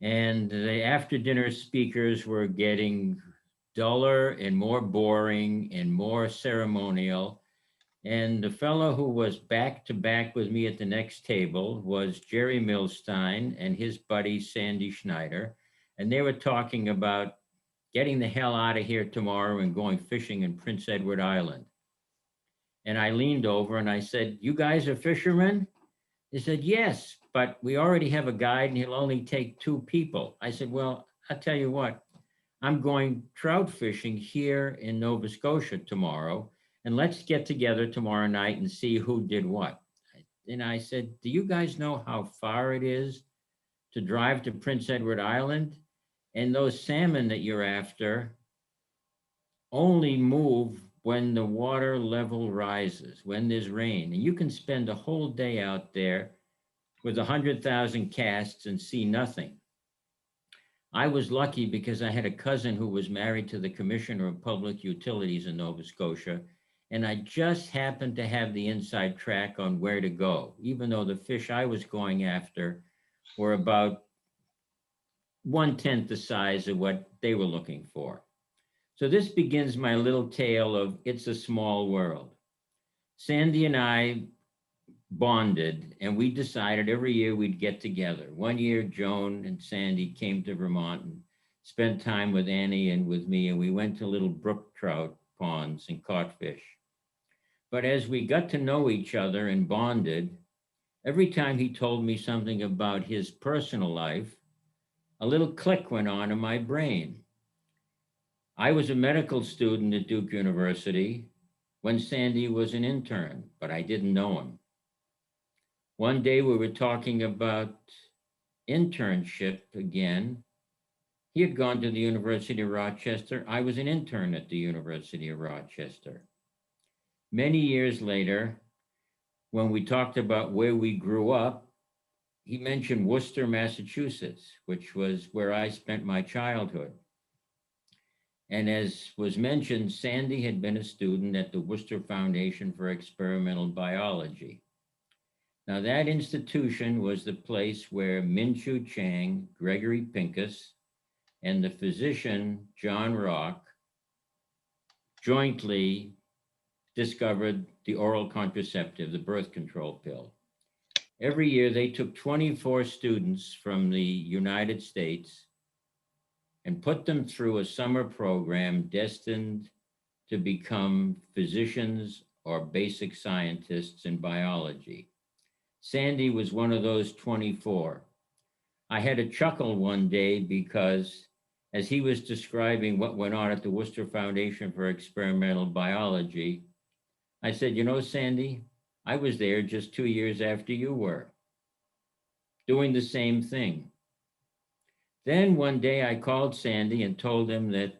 And the after dinner speakers were getting duller and more boring and more ceremonial. And the fellow who was back to back with me at the next table was Jerry Milstein and his buddy Sandy Schneider. And they were talking about getting the hell out of here tomorrow and going fishing in Prince Edward Island. And I leaned over and I said, "You guys are fishermen?" They said, "Yes, but we already have a guide and he'll only take 2 people." I said, "Well, I'll tell you what, I'm going trout fishing here in Nova Scotia tomorrow, and let's get together tomorrow night and see who did what." And I said, "Do you guys know how far it is to drive to Prince Edward Island? And those salmon that you're after only move when the water level rises, when there's rain. And you can spend a whole day out there with 100,000 casts and see nothing." I was lucky because I had a cousin who was married to the Commissioner of Public Utilities in Nova Scotia, and I just happened to have the inside track on where to go, even though the fish I was going after were about 1/10 the size of what they were looking for. So this begins my little tale of It's a Small World. Sandy and I bonded, and we decided every year we'd get together. One year, Joan and Sandy came to Vermont and spent time with Annie and with me, and we went to little brook trout ponds and caught fish. But as we got to know each other and bonded, every time he told me something about his personal life, a little click went on in my brain. I was a medical student at Duke University when Sandy was an intern, but I didn't know him. One day we were talking about internship again. He had gone to the University of Rochester. I was an intern at the University of Rochester. Many years later, when we talked about where we grew up, he mentioned Worcester, Massachusetts, which was where I spent my childhood. And as was mentioned, Sandy had been a student at the Worcester Foundation for Experimental Biology. Now, that institution was the place where Min-Chu Chang, Gregory Pincus, and the physician John Rock jointly discovered the oral contraceptive, the birth control pill. Every year, they took 24 students from the United States and put them through a summer program destined to become physicians or basic scientists in biology. Sandy was one of those 24. I had a chuckle one day because as he was describing what went on at the Worcester Foundation for Experimental Biology, I said, "You know, Sandy, I was there just 2 years after you were." doing the same thing. Then one day I called Sandy and told him that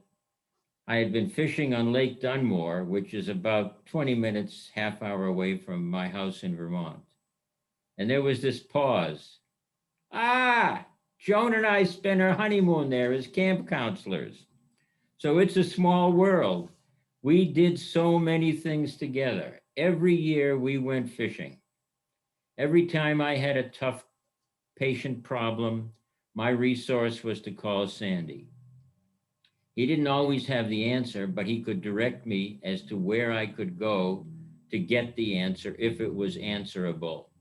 I had been fishing on Lake Dunmore, which is about 20 minutes, half hour away from my house in Vermont. And there was this pause. Joan and I spent our honeymoon there as camp counselors. So it's a small world. We did so many things together. Every year we went fishing. Every time I had a tough patient problem, my resource was to call Sandy. He didn't always have the answer, but he could direct me as to where I could go to get the answer if it was answerable.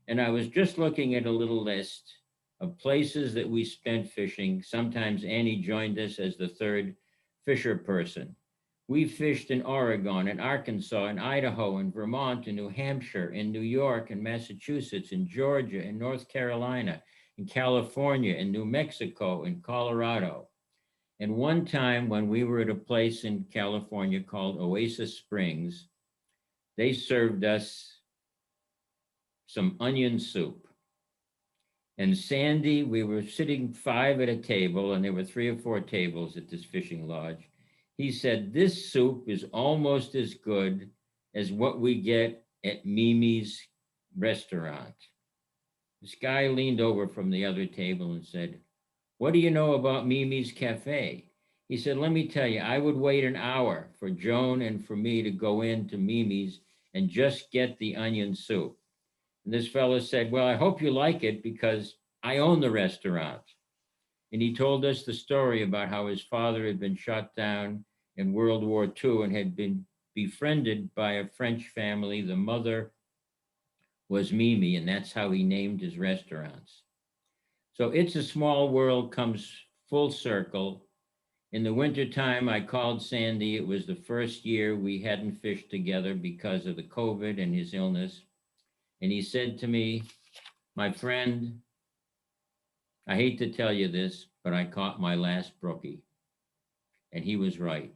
And I was just looking at a little list of places that we spent fishing. Sometimes Annie joined us as the third fisher person. We fished in Oregon, in Arkansas, in Idaho, in Vermont, in New Hampshire, in New York, in Massachusetts, in Georgia, in North Carolina, in California, in New Mexico, in Colorado. And one time when we were at a place in California called Oasis Springs, they served us some onion soup. And Sandy, we were sitting 5 at a table, and there were 3 or 4 tables at this fishing lodge. He said, this soup is almost as good as what we get at Mimi's restaurant. This guy leaned over from the other table and said, what do you know about Mimi's Cafe? He said, let me tell you, I would wait an hour for Joan and for me to go into Mimi's and just get the onion soup. And this fellow said, well, I hope you like it because I own the restaurant. And he told us the story about how his father had been shot down in World War II and had been befriended by a French family. The mother was Mimi, and that's how he named his restaurants. So It's a Small World comes full circle. In the wintertime, I called Sandy. It was the first year we hadn't fished together because of the COVID and his illness. And he said to me, my friend, I hate to tell you this, but I caught my last brookie. And he was right.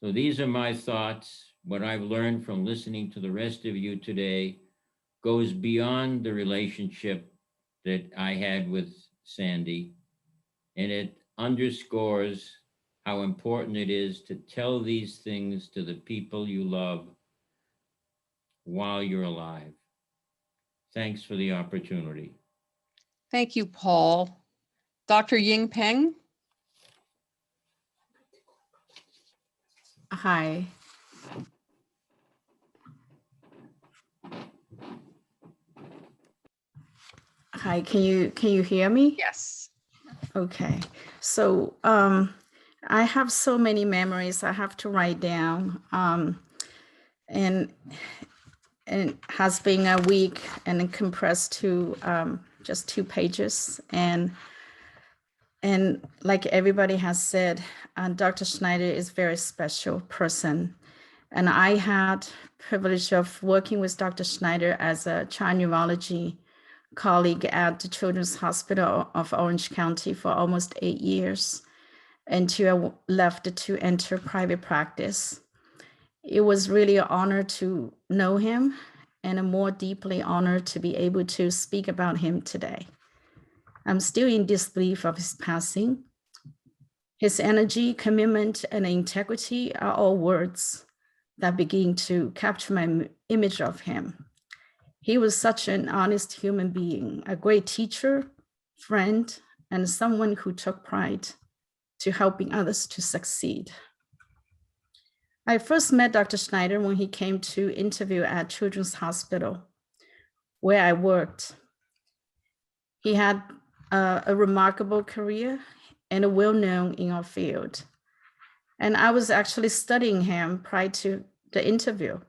So these are my thoughts. What I've learned from listening to the rest of you today goes beyond the relationship that I had with Sandy. And it underscores how important it is to tell these things to the people you love while you're alive. Thanks for the opportunity. Thank you, Paul. Dr. Ying Peng? Hi. Hi, can you hear me? Yes. Okay. So I have so many memories I have to write down. And it has been a week and compressed to just 2 pages. And like everybody has said, Dr. Schneider is a very special person. And I had privilege of working with Dr. Schneider as a child neurology colleague at the Children's Hospital of Orange County for almost 8 years until I left to enter private practice. It was really an honor to know him and a more deeply honored to be able to speak about him today. I'm still in disbelief of his passing. His energy, commitment, and integrity are all words that begin to capture my image of him. He was such an honest human being, a great teacher, friend, and someone who took pride to helping others to succeed. I first met Dr. Schneider when he came to interview at Children's Hospital, where I worked. He had a remarkable career and well-known in our field. And I was actually studying him prior to the interview.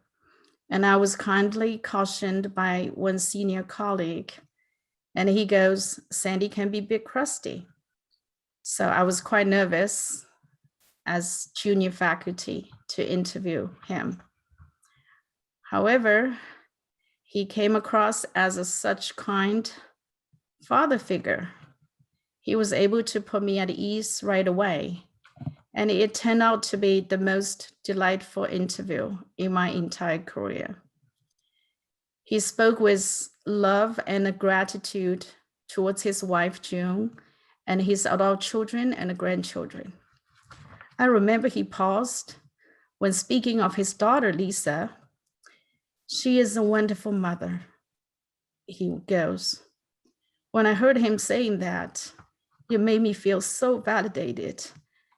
And I was kindly cautioned by one senior colleague. And he goes, Sandy can be a bit crusty. So I was quite nervous as junior faculty to interview him. However, he came across as a such kind father figure. He was able to put me at ease right away. And it turned out to be the most delightful interview in my entire career. He spoke with love and gratitude towards his wife, June, and his adult children and grandchildren. I remember he paused when speaking of his daughter, Lisa. She is a wonderful mother, he goes. When I heard him saying that, it made me feel so validated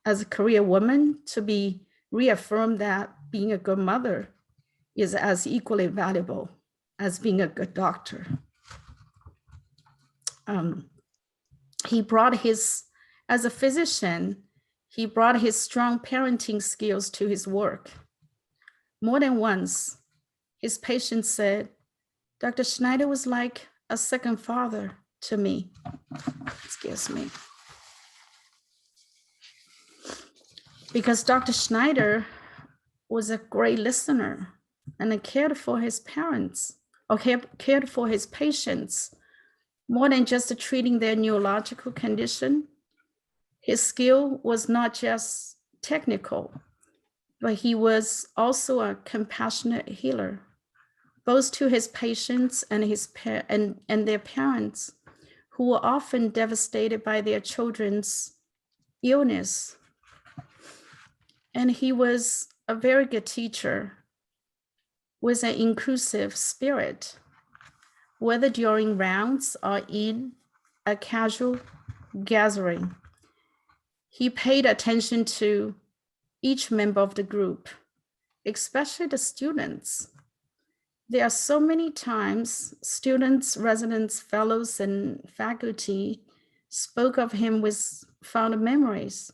as a career woman to be reaffirmed that being a good mother is as equally valuable as being a good doctor. As a physician, he brought his strong parenting skills to his work. More than once, his patients said, Dr. Schneider was like a second father to me. Excuse me. Because Dr. Schneider was a great listener and cared for his parents, or cared for his patients, more than just treating their neurological condition. His skill was not just technical, but he was also a compassionate healer, both to his patients and their parents, who were often devastated by their children's illness. And he was a very good teacher with an inclusive spirit, whether during rounds or in a casual gathering. He paid attention to each member of the group, especially the students. There are so many times students, residents, fellows, and faculty spoke of him with fond memories.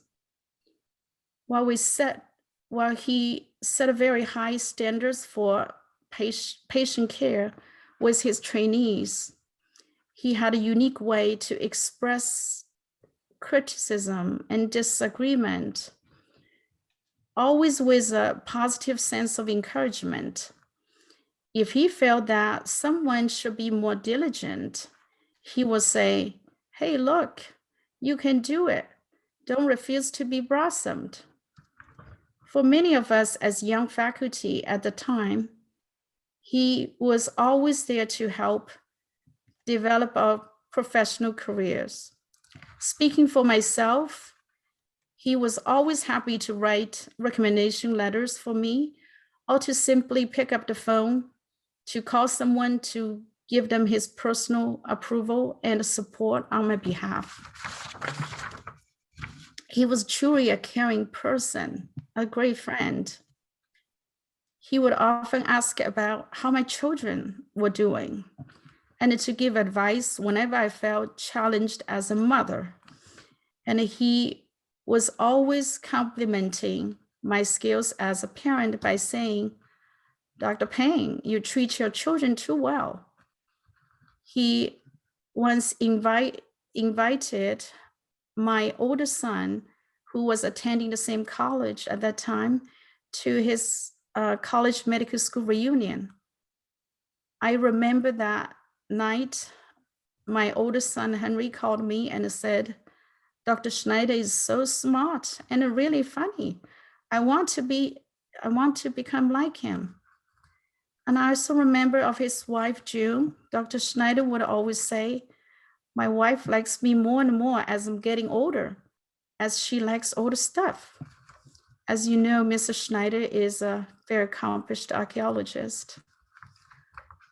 While he set a very high standards for patient care with his trainees, he had a unique way to express criticism and disagreement, always with a positive sense of encouragement. If he felt that someone should be more diligent, he would say, hey, look, you can do it. Don't refuse to be blossomed. For many of us as young faculty at the time, he was always there to help develop our professional careers. Speaking for myself, he was always happy to write recommendation letters for me, or to simply pick up the phone to call someone to give them his personal approval and support on my behalf. He was truly a caring person, a great friend. He would often ask about how my children were doing and to give advice whenever I felt challenged as a mother. And he was always complimenting my skills as a parent by saying, Dr. Payne, you treat your children too well. He once invited my older son, who was attending the same college at that time, to his college medical school reunion. I remember that night, my older son, Henry, called me and said, Dr. Schneider is so smart and really funny. I want to become like him. And I also remember of his wife, June. Dr. Schneider would always say, my wife likes me more and more as I'm getting older, as she likes older stuff. As you know, Mrs. Schneider is a very accomplished archaeologist.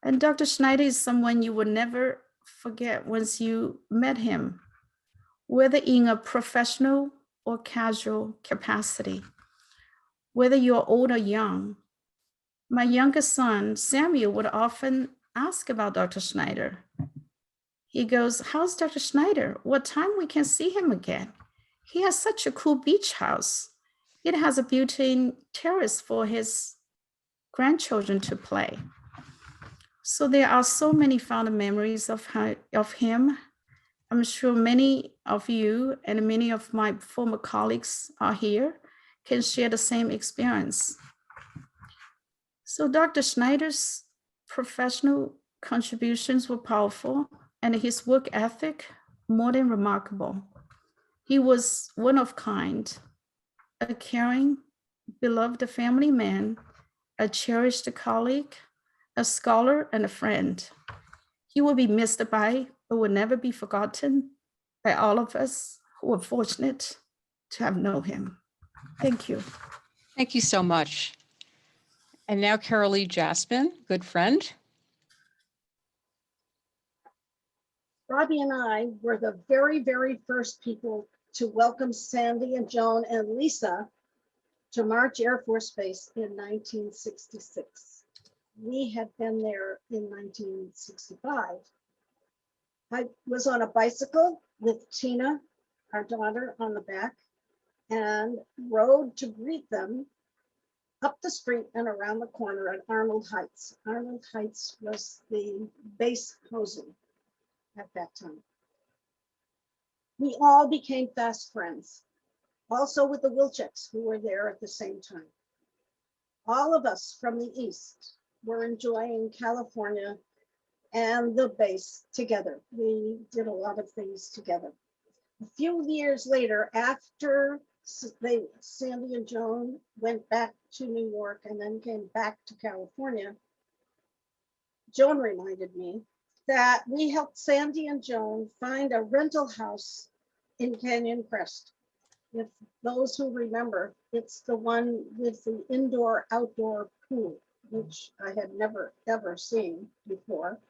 And Dr. Schneider is someone you would never forget once you met him, whether in a professional or casual capacity, whether you're old or young. My youngest son, Samuel, would often ask about Dr. Schneider. He goes, how's Dr. Schneider? What time we can see him again? He has such a cool beach house. It has a built-in terrace for his grandchildren to play. So there are so many fond memories of him. I'm sure many of you and many of my former colleagues are here can share the same experience. So Dr. Schneider's professional contributions were powerful and his work ethic more than remarkable. He was one of kind, a caring, beloved family man, a cherished colleague, a scholar, and a friend. He will be missed by, but will never be forgotten by all of us who are fortunate to have known him. Thank you. Thank you so much. And now Lee Jaspin, good friend. Robbie and I were the very, very first people to welcome Sandy and Joan and Lisa to March Air Force Base in 1966. We had been there in 1965. I was on a bicycle with Tina, our daughter, on the back, and rode to greet them up the street and around the corner at Arnold Heights. Arnold Heights was the base housing at that time. We all became fast friends, also with the Wilczeks who were there at the same time. All of us from the East were enjoying California and the base together. We did a lot of things together. A few years later, after Sandy and Joan went back to New York and then came back to California, Joan reminded me that we helped Sandy and Joan find a rental house in Canyon Crest. If those who remember, it's the one with the indoor-outdoor pool, which I had never, ever seen before.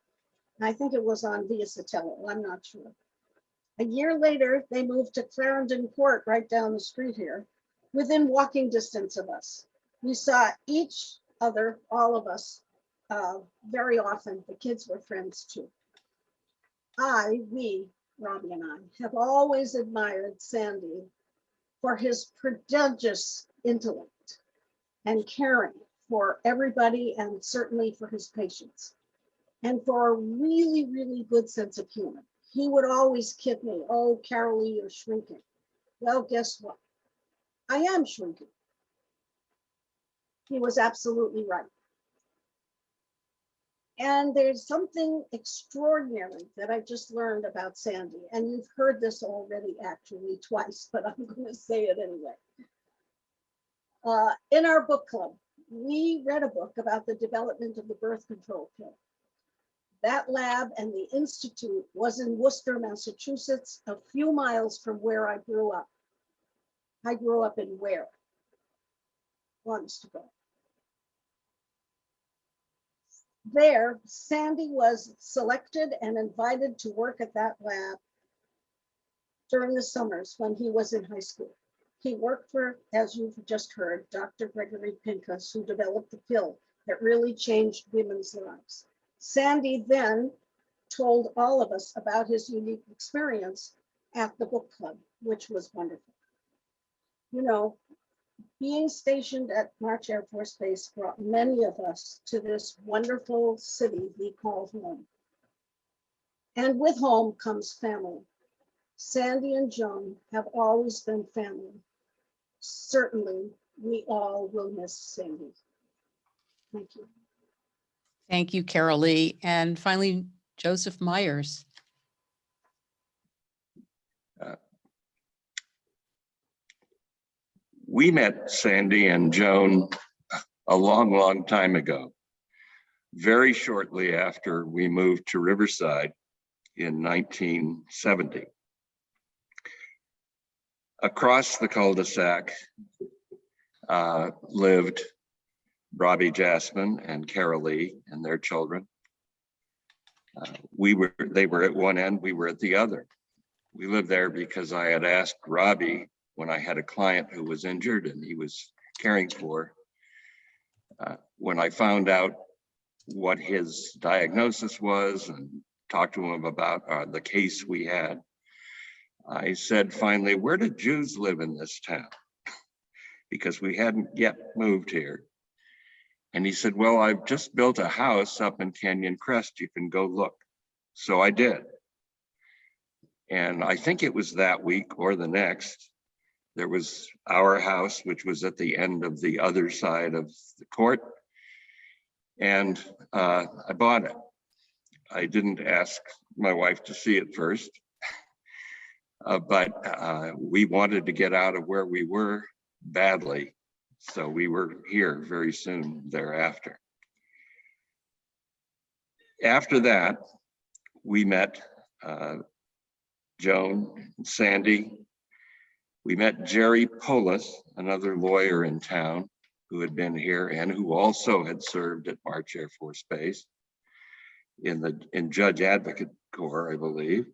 I think it was on Via Sotelo, I'm not sure. A year later, they moved to Clarendon Court right down the street here, within walking distance of us. We saw each other, all of us, very often. The kids were friends too. We, Robbie and I, have always admired Sandy for his prodigious intellect and caring for everybody, and certainly for his patients, and for a really, really good sense of humor. He would always kid me, "Oh, Carolee, you're shrinking." Well, guess what? I am shrinking. He was absolutely right. And there's something extraordinary that I just learned about Sandy, and you've heard this already actually twice, but I'm going to say it anyway. In our book club, we read a book about the development of the birth control pill. That lab and the institute was in Worcester, Massachusetts, a few miles from where I grew up. I grew up in Ware, honest to God. There, Sandy was selected and invited to work at that lab during the summers when he was in high school. He worked for, as you've just heard, Dr. Gregory Pincus, who developed the pill that really changed women's lives. Sandy then told all of us about his unique experience at the book club, which was wonderful. You know, being stationed at March Air Force Base brought many of us to this wonderful city we call home. And with home comes family. Sandy and Joan have always been family. Certainly, we all will miss Sandy. Thank you. Thank you, Lee. And finally, Joseph Myers. We met Sandy and Joan a long, long time ago, very shortly after we moved to Riverside in 1970. Across the cul-de-sac lived Robbie Jaspin and Lee and their children. They were at one end, we were at the other. We lived there because I had asked Robbie when I had a client who was injured and he was caring for. When I found out what his diagnosis was and talked to him about the case we had, I said, finally, where do Jews live in this town? Because we hadn't yet moved here. And he said, well, I've just built a house up in Canyon Crest. You can go look. So I did. And I think it was that week or the next, there was our house, which was at the end of the other side of the court. And I bought it. I didn't ask my wife to see it first, but we wanted to get out of where we were badly. So we were here very soon thereafter. After that, we met Joan, Sandy. We met Jerry Polis, another lawyer in town who had been here and who also had served at March Air Force Base in Judge Advocate Corps, I believe.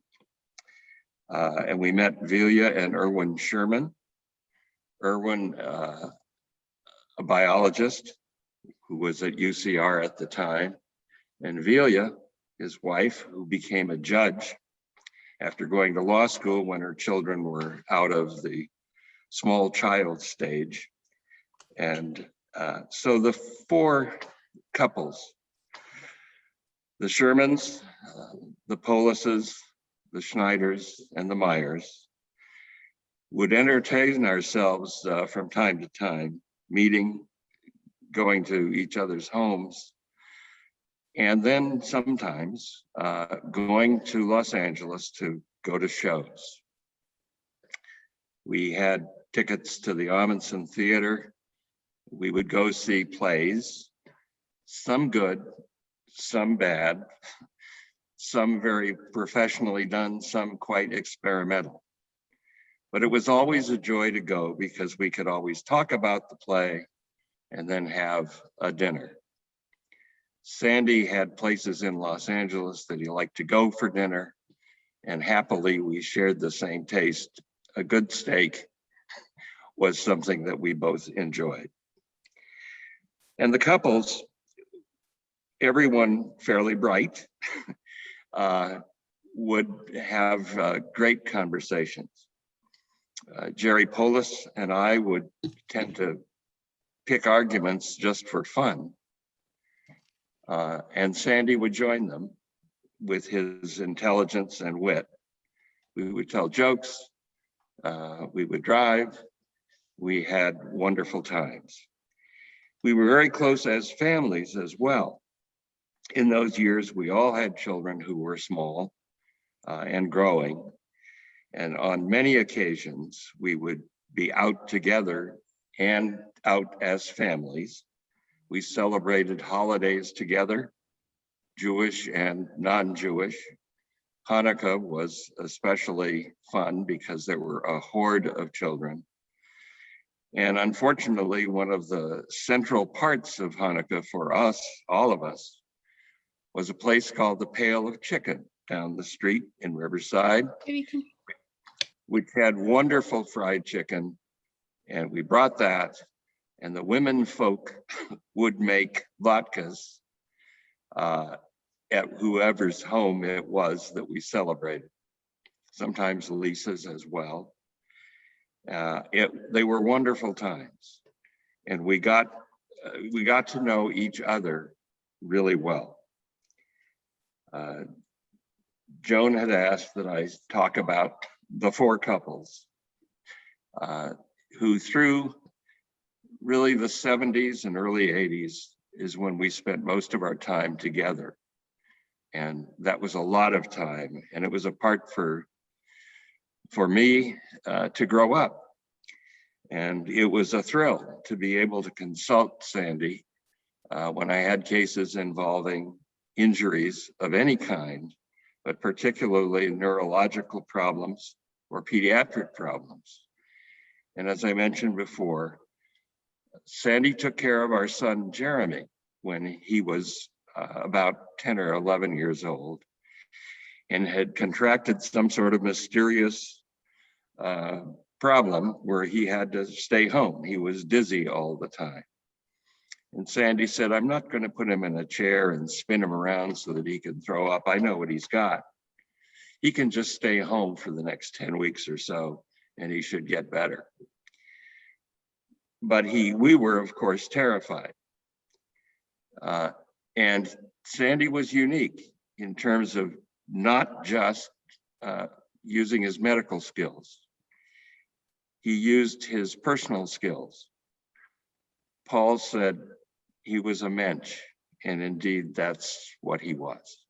And we met Velia and Erwin Sherman. Erwin, a biologist who was at UCR at the time, and Velia, his wife, who became a judge after going to law school when her children were out of the small child stage. And so the four couples, the Shermans, the Polises, the Schneiders, and the Myers, would entertain ourselves from time to time, meeting, going to each other's homes, and then sometimes going to Los Angeles to go to shows. We had tickets to the Amundsen Theater. We would go see plays, some good, some bad, some very professionally done, some quite experimental. But it was always a joy to go because we could always talk about the play and then have a dinner. Sandy had places in Los Angeles that he liked to go for dinner, and happily we shared the same taste. A good steak was something that we both enjoyed. And the couples, everyone fairly bright, would have great conversations. Jerry Polis and I would tend to pick arguments just for fun. And Sandy would join them with his intelligence and wit. We would tell jokes, we would drive, we had wonderful times. We were very close as families as well. In those years, we all had children who were small and growing. And on many occasions, we would be out together and out as families. We celebrated holidays together, Jewish and non-Jewish. Hanukkah was especially fun because there were a horde of children. And unfortunately, one of the central parts of Hanukkah for us, all of us, was a place called the Pail of Chicken down the street in Riverside, which had wonderful fried chicken. And we brought that, and the women folk would make latkes at whoever's home it was that we celebrated. Sometimes Lisa's as well. They were wonderful times, and we got to know each other really well. Joan had asked that I talk about the four couples who through really the 70s and early 80s is when we spent most of our time together. And that was a lot of time, and it was a part for me to grow up. And it was a thrill to be able to consult Sandy when I had cases involving injuries of any kind, but particularly neurological problems or pediatric problems. And as I mentioned before, Sandy took care of our son, Jeremy, when he was about 10 or 11 years old and had contracted some sort of mysterious problem where he had to stay home. He was dizzy all the time. And Sandy said, I'm not going to put him in a chair and spin him around so that he can throw up. I know what he's got. He can just stay home for the next 10 weeks or so, and he should get better. But we were, of course, terrified. And Sandy was unique in terms of not just using his medical skills. He used his personal skills. Paul said he was a mensch, and indeed that's what he was.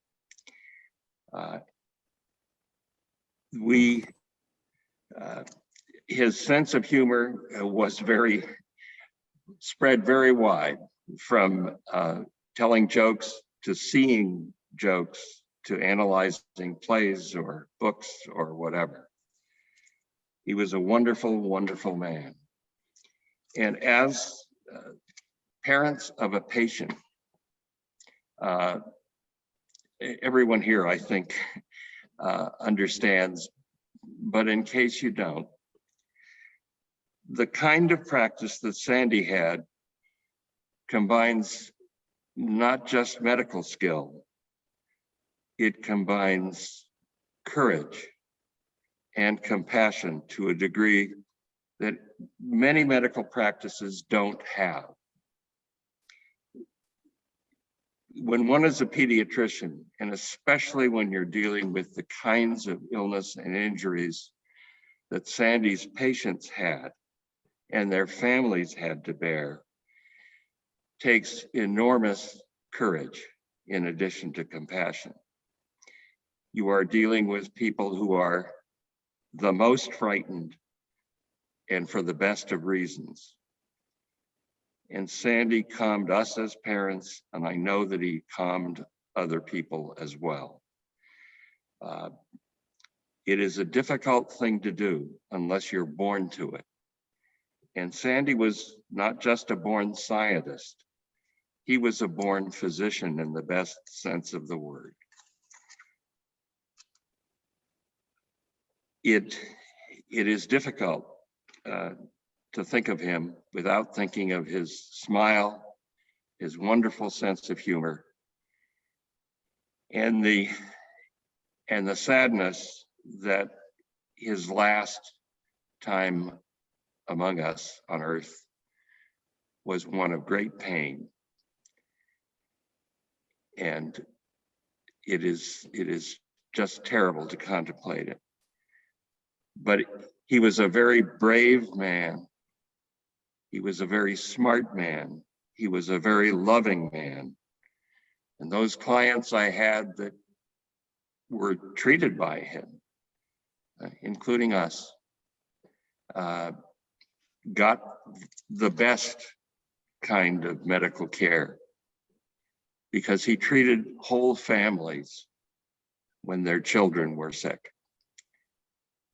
His sense of humor was spread very wide, from telling jokes to seeing jokes to analyzing plays or books or whatever. He was a wonderful, wonderful man. And as parents of a patient, everyone here, I think, understands, but in case you don't, the kind of practice that Sandy had combines not just medical skill, it combines courage and compassion to a degree that many medical practices don't have. When one is a pediatrician, and especially when you're dealing with the kinds of illness and injuries that Sandy's patients had and their families had to bear, takes enormous courage in addition to compassion. You are dealing with people who are the most frightened and for the best of reasons. And Sandy calmed us as parents, and I know that he calmed other people as well. It is a difficult thing to do unless you're born to it. And Sandy was not just a born scientist, he was a born physician in the best sense of the word. It is difficult to think of him without thinking of his smile, his wonderful sense of humor, and the sadness that his last time among us on earth was one of great pain. And it is just terrible to contemplate it. But he was a very brave man. He was a very smart man. He was a very loving man. And those clients I had that were treated by him, including us, got the best kind of medical care because he treated whole families when their children were sick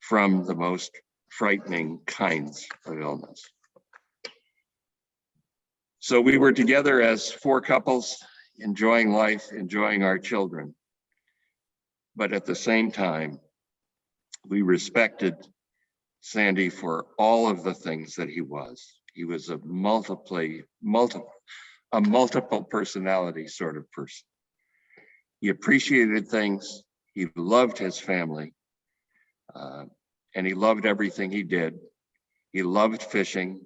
from the most frightening kinds of illness. So we were together as four couples, enjoying life, enjoying our children. But at the same time, we respected Sandy for all of the things that he was. He was a multiple personality sort of person. He appreciated things. He loved his family. And he loved everything he did. He loved fishing,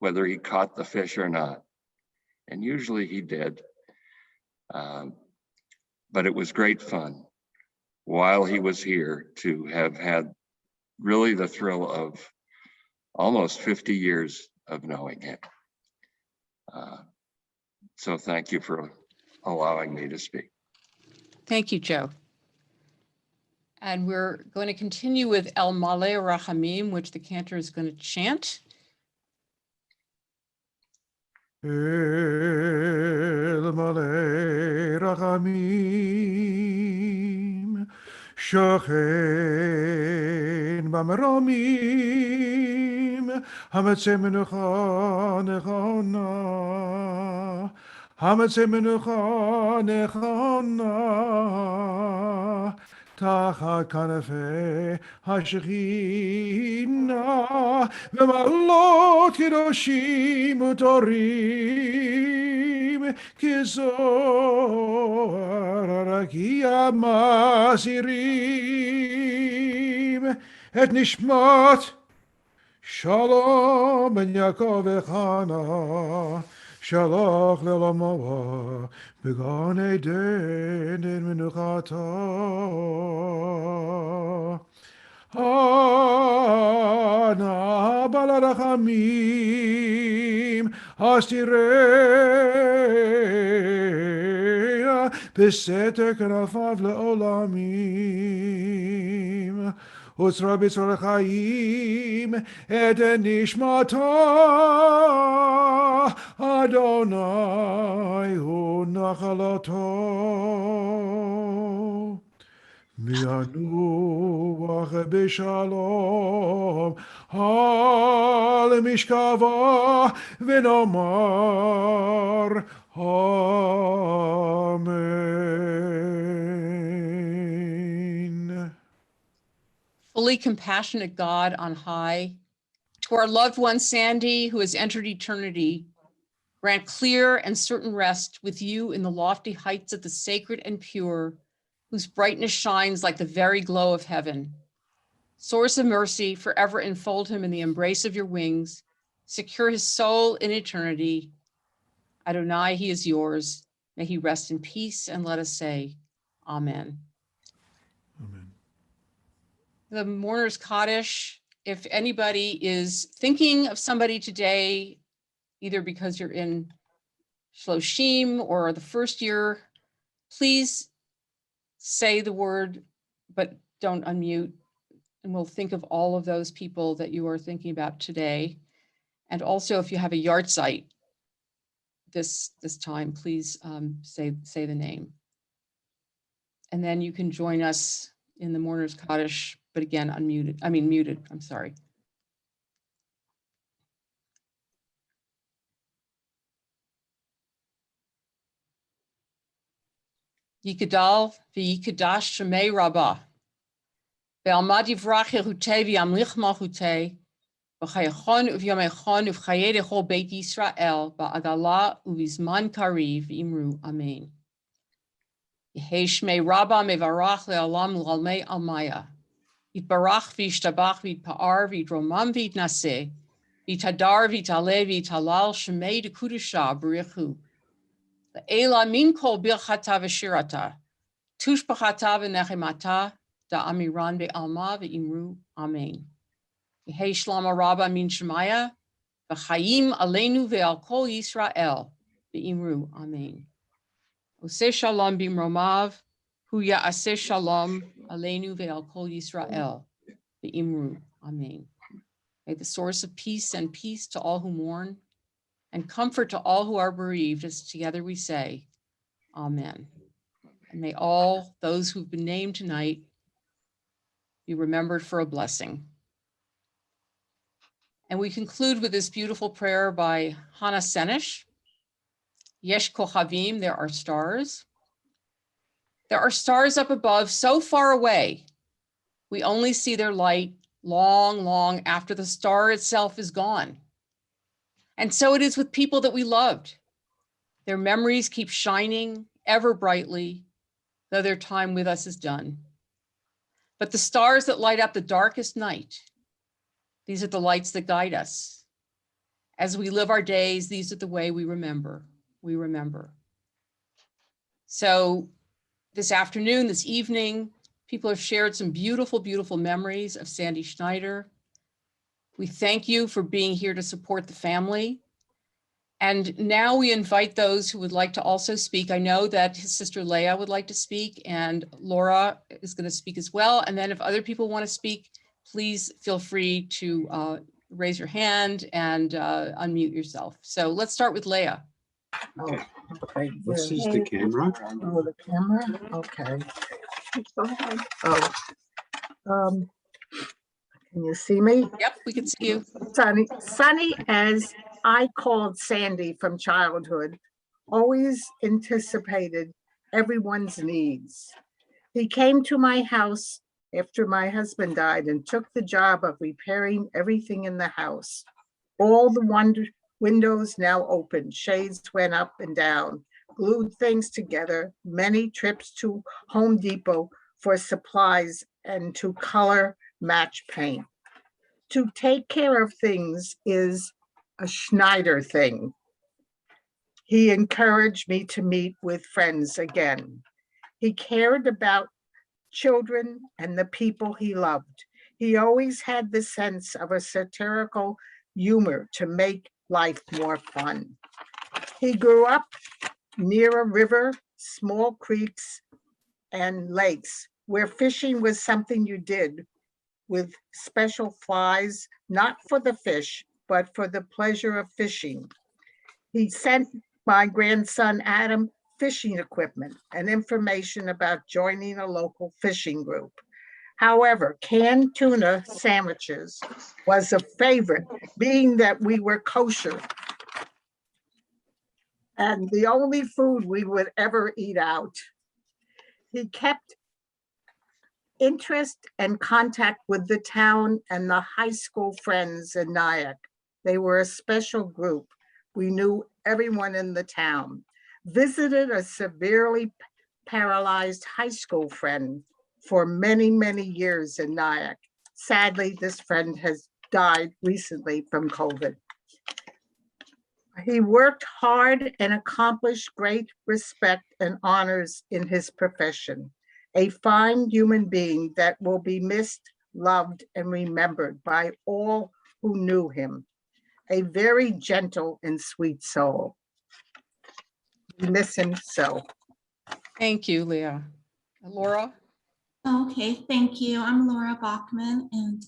whether he caught the fish or not. And usually he did. But it was great fun while he was here to have had really the thrill of almost 50 years of knowing him. So thank you for allowing me to speak. Thank you, Joe. And we're going to continue with El Male Rachamim, which the cantor is going to chant. El Male Rachamim, Shochen B'Maromim, Hametzeh Menucha Nechona, Hametzeh Menucha Nechona, תחת כנפי השכינה, ומעלות קדושים וטהורים, כזוהר הרקיע מסירים, את נשמת שלום בן יעקב וחנה, שלח לעולמו בגן עדן מנוחתו. אנא בעל הרחמים, אז תראה בסתר כנפיו לעולמים, וצרה בצרור החיים את נשמתה. אדוני הוא נחלתו. וינוח בשלום על משכבה ונאמר Amen. Fully compassionate God on high, to our loved one Sandy, who has entered eternity, grant clear and certain rest with you in the lofty heights of the sacred and pure, whose brightness shines like the very glow of heaven. Source of mercy, forever enfold him in the embrace of your wings, secure his soul in eternity. Adonai, he is yours. May he rest in peace, and let us say, Amen. Amen. The Mourner's Kaddish, if anybody is thinking of somebody today, either because you're in Shloshim or the first year, please say the word, but don't unmute. And we'll think of all of those people that you are thinking about today. And also, if you have a yard site this time, please say the name. And then you can join us in the Mourner's Kaddish, but again, muted, I'm sorry. Yikadal v'yikadash shemei rabbah. Ve'almad yivrach yehutei v'yamlich malchutei. V'chayachon uv'yamechon uv'chayei lechol beit Yisrael. Ba'agala uv'izman kariv imru amen. Yehei shmei rabbah mevarach le'alam l'almei almaya. Yitbarach v'yishtabach v'yitpa'ar v'yitromam v'yitnaseh. V'yitadar v'yitaleh v'yitalal shemei dekudusha b'richu. Ela min kol birchata v'shirata, tushbachata v'nechemata, da amiran be'alma v'imru, amen. Yehei shlama rabba min shemaya, v'chayim aleinu ve'al kol Yisrael, v'imru, amen. Oseh shalom bimromav, hu ya'aseh shalom aleinu ve'al kol Yisrael, v'imru, amen. May the source of peace send peace to all who mourn, and comfort to all who are bereaved, as together we say, Amen. And may all those who've been named tonight be remembered for a blessing. And we conclude with this beautiful prayer by Hannah Senish. Yesh kochavim, there are stars. There are stars up above so far away, we only see their light long, long after the star itself is gone. And so it is with people that we loved. Their memories keep shining ever brightly, though their time with us is done. But the stars that light up the darkest night, these are the lights that guide us. As we live our days, these are the way we remember. We remember. So this afternoon, this evening, people have shared some beautiful, beautiful memories of Sandy Schneider. We thank you for being here to support the family. And now we invite those who would like to also speak. I know that his sister Leah would like to speak, and Laura is going to speak as well. And then if other people want to speak, please feel free to raise your hand and unmute yourself. So let's start with Leah. Oh, okay. This is the camera. Oh, the camera? Okay. Oh, can you see me? Yep, we can see you. Sunny, as I called Sandy from childhood, always anticipated everyone's needs. He came to my house after my husband died and took the job of repairing everything in the house. All the windows now open, shades went up and down, glued things together, many trips to Home Depot for supplies and to color match paint. To take care of things is a Schneider thing. He encouraged me to meet with friends again. He cared about children and the people he loved. He always had the sense of a satirical humor to make life more fun. He grew up near a river, small creeks, and lakes where fishing was something you did with special flies, not for the fish, but for the pleasure of fishing. He sent my grandson Adam fishing equipment and information about joining a local fishing group. However, canned tuna sandwiches was a favorite, being that we were kosher and the only food we would ever eat out. He kept interest and contact with the town and the high school friends in Nyack. They were a special group. We knew everyone in the town. Visited a severely paralyzed high school friend for many, many years in Nyack. Sadly, this friend has died recently from COVID. He worked hard and accomplished great respect and honors in his profession. A fine human being that will be missed, loved, and remembered by all who knew him. A very gentle and sweet soul. We miss him so. Thank you, Leah. Laura? Okay, thank you. I'm Laura Bachman, and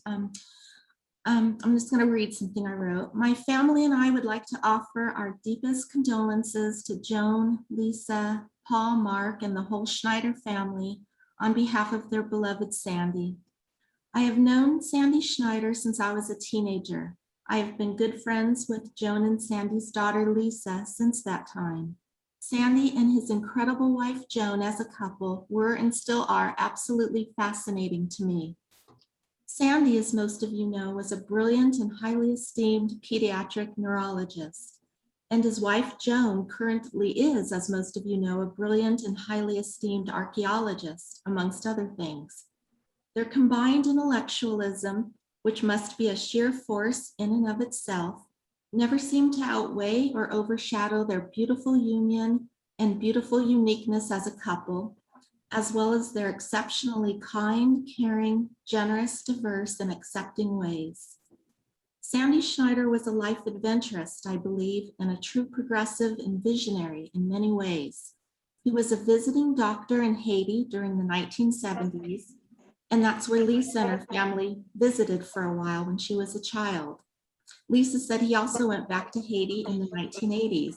I'm just going to read something I wrote. My family and I would like to offer our deepest condolences to Joan, Lisa, Paul, Mark, and the whole Schneider family on behalf of their beloved Sandy. I have known Sandy Schneider since I was a teenager. I have been good friends with Joan and Sandy's daughter, Lisa, since that time. Sandy and his incredible wife, Joan, as a couple were and still are absolutely fascinating to me. Sandy, as most of you know, was a brilliant and highly esteemed pediatric neurologist. And his wife, Joan, currently is, as most of you know, a brilliant and highly esteemed archaeologist, amongst other things. Their combined intellectualism, which must be a sheer force in and of itself, never seemed to outweigh or overshadow their beautiful union and beautiful uniqueness as a couple, as well as their exceptionally kind, caring, generous, diverse, and accepting ways. Sandy Schneider was a life adventurist, I believe, and a true progressive and visionary in many ways. He was a visiting doctor in Haiti during the 1970s, and that's where Lisa and her family visited for a while when she was a child. Lisa said he also went back to Haiti in the 1980s.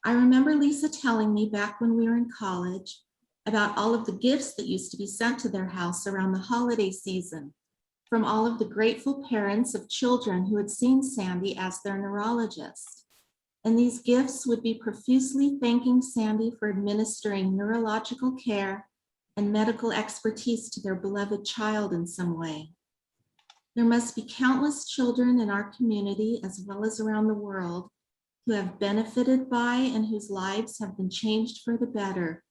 I remember Lisa telling me back when we were in college about all of the gifts that used to be sent to their house around the holiday season from all of the grateful parents of children who had seen Sandy as their neurologist. And these gifts would be profusely thanking Sandy for administering neurological care and medical expertise to their beloved child in some way. There must be countless children in our community, as well as around the world, who have benefited by and whose lives have been changed for the better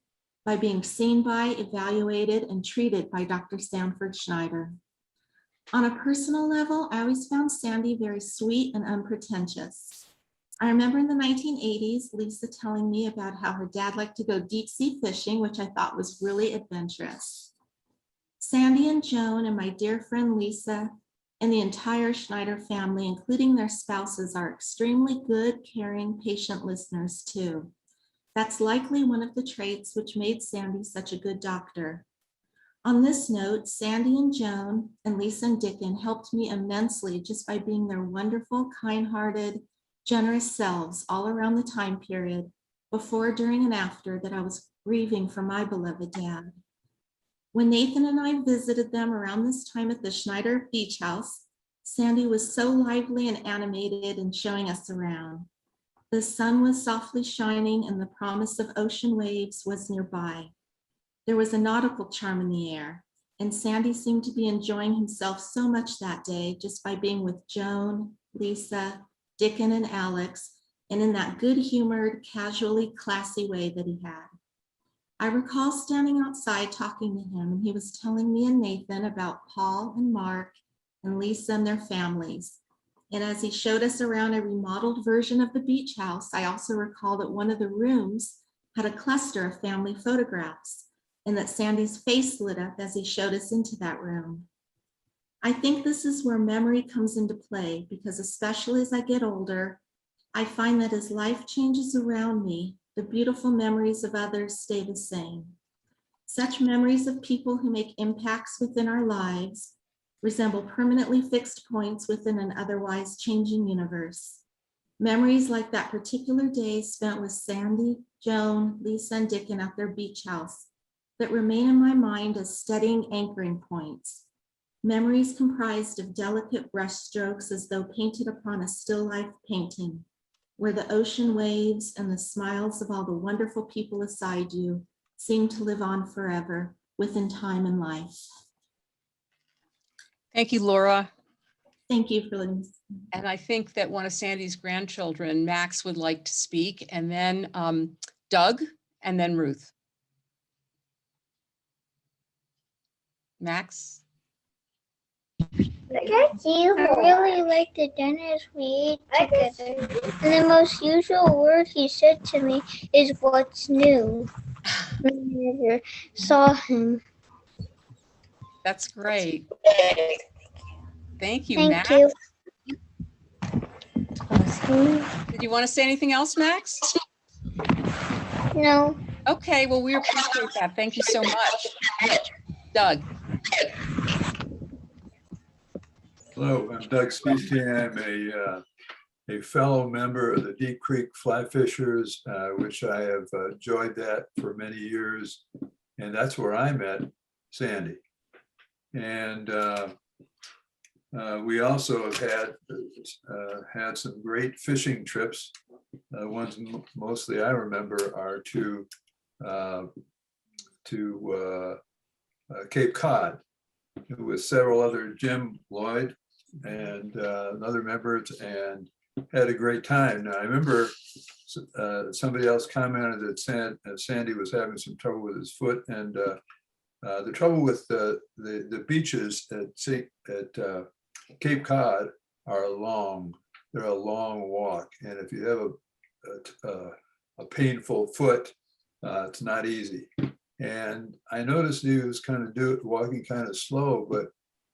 by being seen by, evaluated, and treated by Dr. Sanford Schneider. On a personal level, I always found Sandy very sweet and unpretentious. I remember in the 1980s, Lisa telling me about how her dad liked to go deep sea fishing, which I thought was really adventurous. Sandy and Joan and my dear friend Lisa and the entire Schneider family, including their spouses, are extremely good, caring, patient listeners too. That's likely one of the traits which made Sandy such a good doctor. On this note, Sandy and Joan and Lisa and Dickon helped me immensely just by being their wonderful, kind-hearted, generous selves all around the time period before, during, and after that I was grieving for my beloved dad. When Nathan and I visited them around this time at the Schneider Beach House, Sandy was so lively and animated and showing us around. The sun was softly shining and the promise of ocean waves was nearby. There was a nautical charm in the air, and Sandy seemed to be enjoying himself so much that day just by being with Joan, Lisa, Dickon, and Alex, and in that good-humored, casually classy way that he had. I recall standing outside talking to him, and he was telling me and Nathan about Paul and Mark and Lisa and their families. And as he showed us around a remodeled version of the beach house, I also recall that one of the rooms had a cluster of family photographs, and that Sandy's face lit up as he showed us into that room. I think this is where memory comes into play, because especially as I get older, I find that as life changes around me, the beautiful memories of others stay the same. Such memories of people who make impacts within our lives resemble permanently fixed points within an otherwise changing universe. Memories like that particular day spent with Sandy, Joan, Lisa, and Dickon at their beach house that remain in my mind as steadying anchoring points. Memories comprised of delicate brush strokes as though painted upon a still life painting, where the ocean waves and the smiles of all the wonderful people aside you seem to live on forever within time and life. Thank you, Laura. Thank you for letting me. And I think that one of Sandy's grandchildren, Max, would like to speak, and then Doug, and then Ruth. Max? Thank you. I really like the dinners we ate together. And the most usual word he said to me is "what's new?" I never saw him. That's great. Thank you, Thank Max. you. Did you want to say anything else, Max? No. Okay, well, we appreciate that. Thank you so much. Doug. Hello, I'm Doug Speasky. I'm a fellow member of the Deep Creek Fly Fishers, which I have enjoyed that for many years. And that's where I met Sandy. And we also have had some great fishing trips. Ones mostly I remember are to Cape Cod with several other Jim Lloyd and other members, and had a great time. Now I remember somebody else commented that Sandy was having some trouble with his foot, and the trouble with the beaches at Cape Cod are long. They're a long walk, and if you have a painful foot, it's not easy. And I noticed he was kind of walking kind of slow, but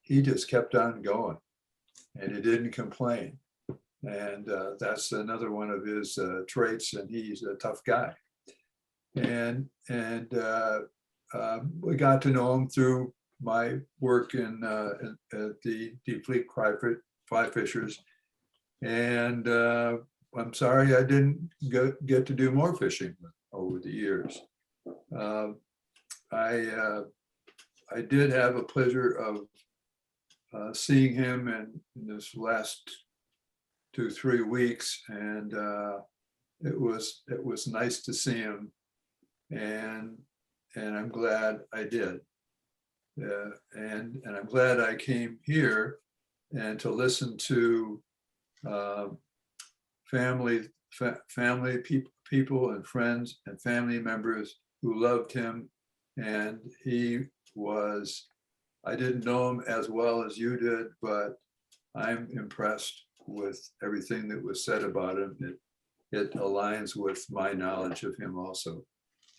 he just kept on going, and he didn't complain. And that's another one of his traits, and he's a tough guy. And we got to know him through my work at the Deep Creek Fly Fishers. And I'm sorry I didn't get to do more fishing over the years. I did have a pleasure of seeing him in this last 2-3 weeks, and it was nice to see him, and I'm glad I did. And I'm glad I came here and to listen to family people and friends and family members who loved him. And I didn't know him as well as you did, but I'm impressed with everything that was said about him. It aligns with my knowledge of him also.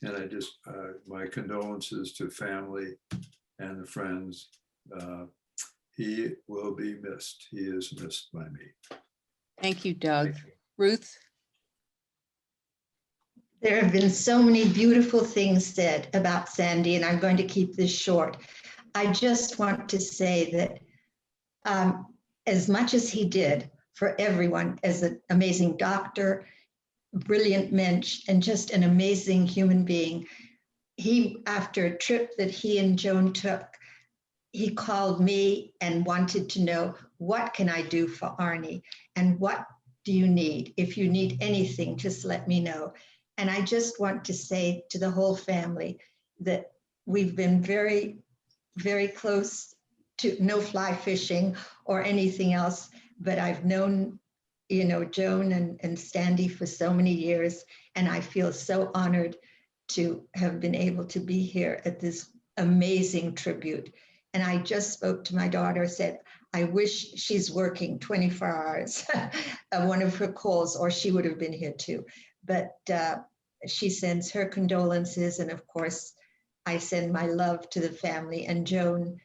And I just, my condolences to family and the friends. He will be missed. He is missed by me. Thank you, Doug. Ruth? There have been so many beautiful things said about Sandy, and I'm going to keep this short. I just want to say that as much as he did for everyone as an amazing doctor, brilliant mensch, and just an amazing human being, after a trip that he and Joan took, he called me and wanted to know, what can I do for Arnie? And what do you need? If you need anything, just let me know. And I just want to say to the whole family that we've been very, very close to no fly fishing or anything else, but I've known, Joan and Sandy for so many years, and I feel so honored to have been able to be here at this amazing tribute. And I just spoke to my daughter, said, I wish she's working 24 hours, one of her calls, or she would have been here too. But she sends her condolences. And of course, I send my love to the family. And Joan,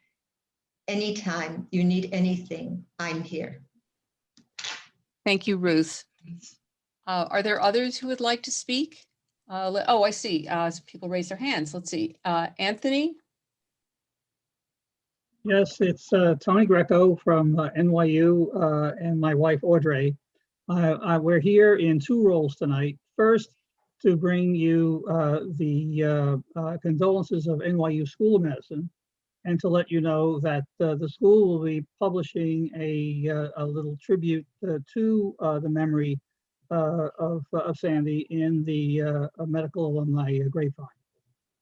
anytime you need anything, I'm here. Thank you, Ruth. Are there others who would like to speak? I see. People raise their hands. Let's see. Anthony? Yes, it's Tony Greco from NYU and my wife Audrey. We're here in two roles tonight. First, to bring you the condolences of NYU School of Medicine, and to let you know that the school will be publishing a little tribute to the memory of Sandy in the medical alumni grapevine.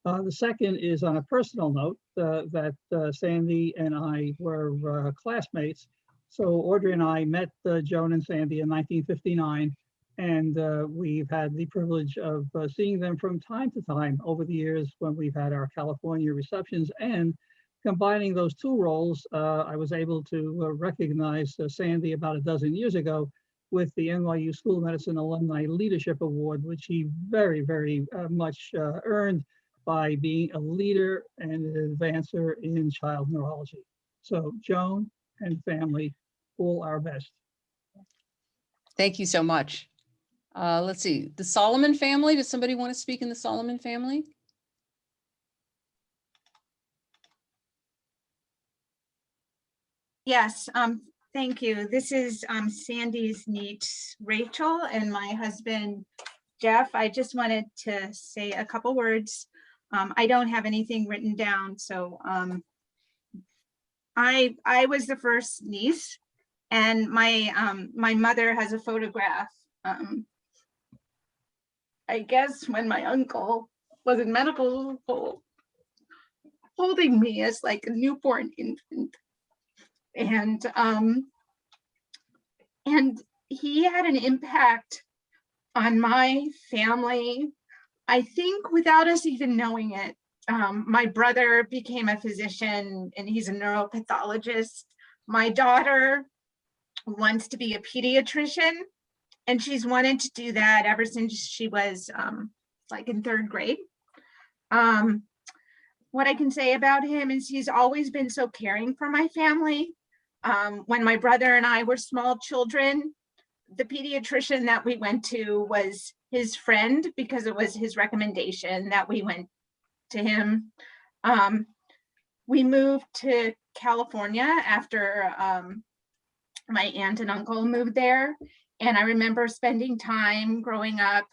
The second is on a personal note that Sandy and I were classmates. So Audrey and I met Joan and Sandy in 1959, and we've had the privilege of seeing them from time to time over the years when we've had our California receptions. And combining those two roles, I was able to recognize Sandy about a dozen years ago with the NYU School of Medicine Alumni Leadership Award, which he very, very much earned by being a leader and an advancer in child neurology. So Joan and family, all our best. Thank you so much. Let's see, the Solomon family. Does somebody want to speak in the Solomon family? Yes, thank you. This is Sandy's niece, Rachel, and my husband, Jeff. I just wanted to say a couple words. I don't have anything written down, so I was the first niece, and my mother has a photograph. I guess when my uncle was in medical school, holding me as like a newborn infant, and he had an impact on my family, I think, without us even knowing it. My brother became a physician and he's a neuropathologist. My daughter wants to be a pediatrician, and she's wanted to do that ever since she was like in third grade. What I can say about him is he's always been so caring for my family. When my brother and I were small children, the pediatrician that we went to was his friend because it was his recommendation that we went to him. We moved to California after my aunt and uncle moved there. And I remember spending time growing up,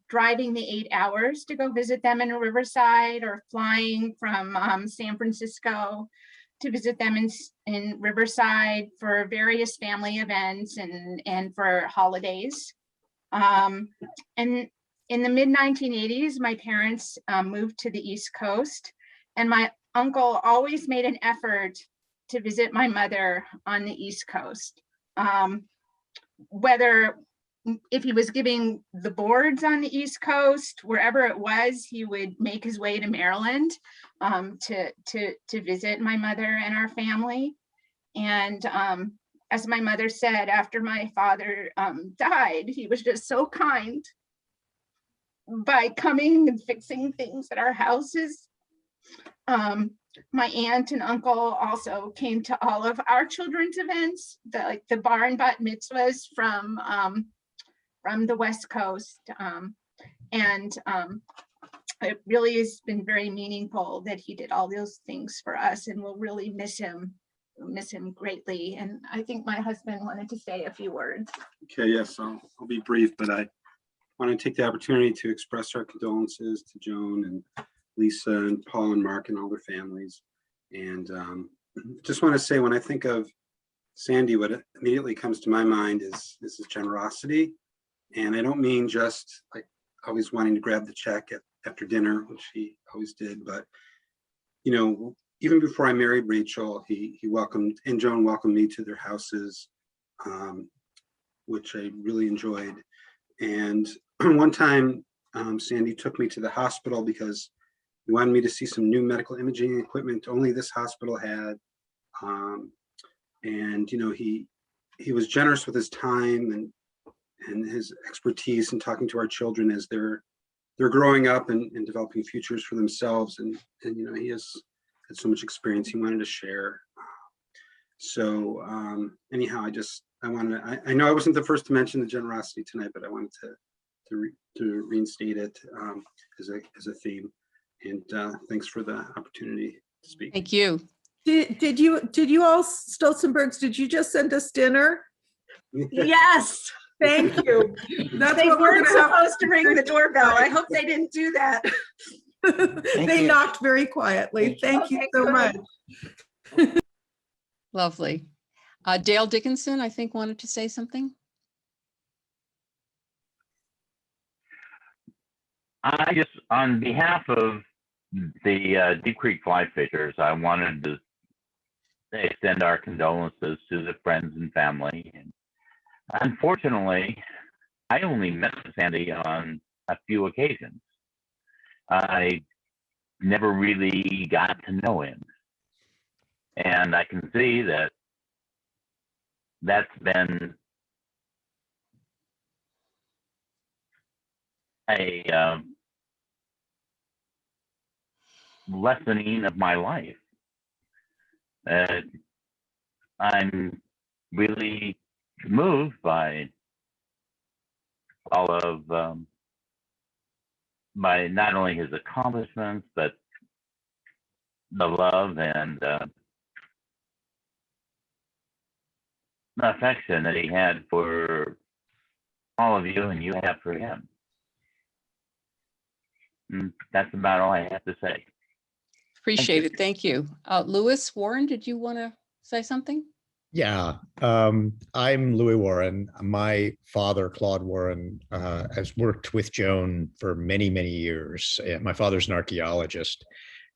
driving the 8 hours to go visit them in Riverside, or flying from San Francisco to visit them in Riverside for various family events and for holidays. And in the mid-1980s, my parents moved to the East Coast, and my uncle always made an effort to visit my mother on the East Coast. Whether if he was giving the boards on the East Coast, wherever it was, he would make his way to Maryland to visit my mother and our family. And as my mother said, after my father died, he was just so kind by coming and fixing things at our houses. My aunt and uncle also came to all of our children's events, like the bar and bat mitzvahs from the West Coast. It really has been very meaningful that he did all those things for us, and we'll really miss him greatly. And I think my husband wanted to say a few words. Okay, yes, I'll be brief, but I want to take the opportunity to express our condolences to Joan and Lisa and Paul and Mark and all their families. And just want to say, when I think of Sandy, what immediately comes to my mind is his generosity. And I don't mean just like always wanting to grab the check after dinner, which he always did, but you know, even before I married Rachel, he welcomed, and Joan welcomed me to their houses, which I really enjoyed. And one time, Sandy took me to the hospital because he wanted me to see some new medical imaging equipment only this hospital had. And you know, he was generous with his time and his expertise in talking to our children as they're growing up and developing futures for themselves. And you know, he has had so much experience he wanted to share. So anyhow, I know I wasn't the first to mention the generosity tonight, but I wanted to reinstate it as a theme. And thanks for the opportunity to speak. Thank you. Did you all, Stolzenbergs, did you just send us dinner? Yes. Thank you. That's They what we're weren't gonna have. supposed to ring the doorbell. I hope they didn't do that. They knocked very quietly. Thank you so much. Lovely. Dale Dickinson, I think, wanted to say something. I just, on behalf of the Deep Creek Fly Fishers, I wanted to extend our condolences to the friends and family. And unfortunately, I only met Sandy on a few occasions. I never really got to know him. And I can see that that's been a lessening of my life. I'm really moved by all of by not only his accomplishments, but the love and the affection that he had for all of you and you have for him. And that's about all I have to say. Appreciate it. Thank you. Lewis Warren, did you want to say something? Yeah, I'm Louis Warren. My father, Claude Warren, has worked with Joan for many, many years. My father's an archaeologist.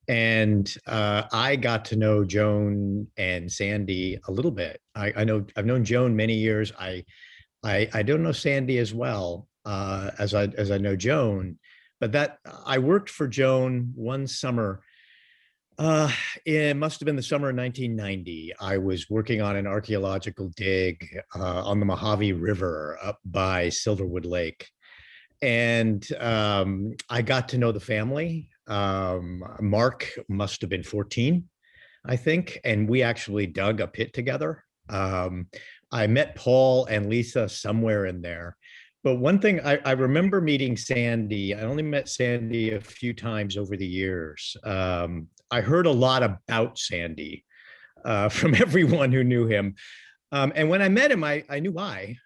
And I got to know Joan and Sandy a little bit. I've known Joan many years. I don't know Sandy as well as I know Joan, but that I worked for Joan one summer. It must have been the summer of 1990. I was working on an archaeological dig on the Mojave River up by Silverwood Lake. And I got to know the family. Mark must have been 14, I think. And we actually dug a pit together. I met Paul and Lisa somewhere in there. But one thing, I remember meeting Sandy. I only met Sandy a few times over the years. I heard a lot about Sandy from everyone who knew him. And when I met him, I knew why.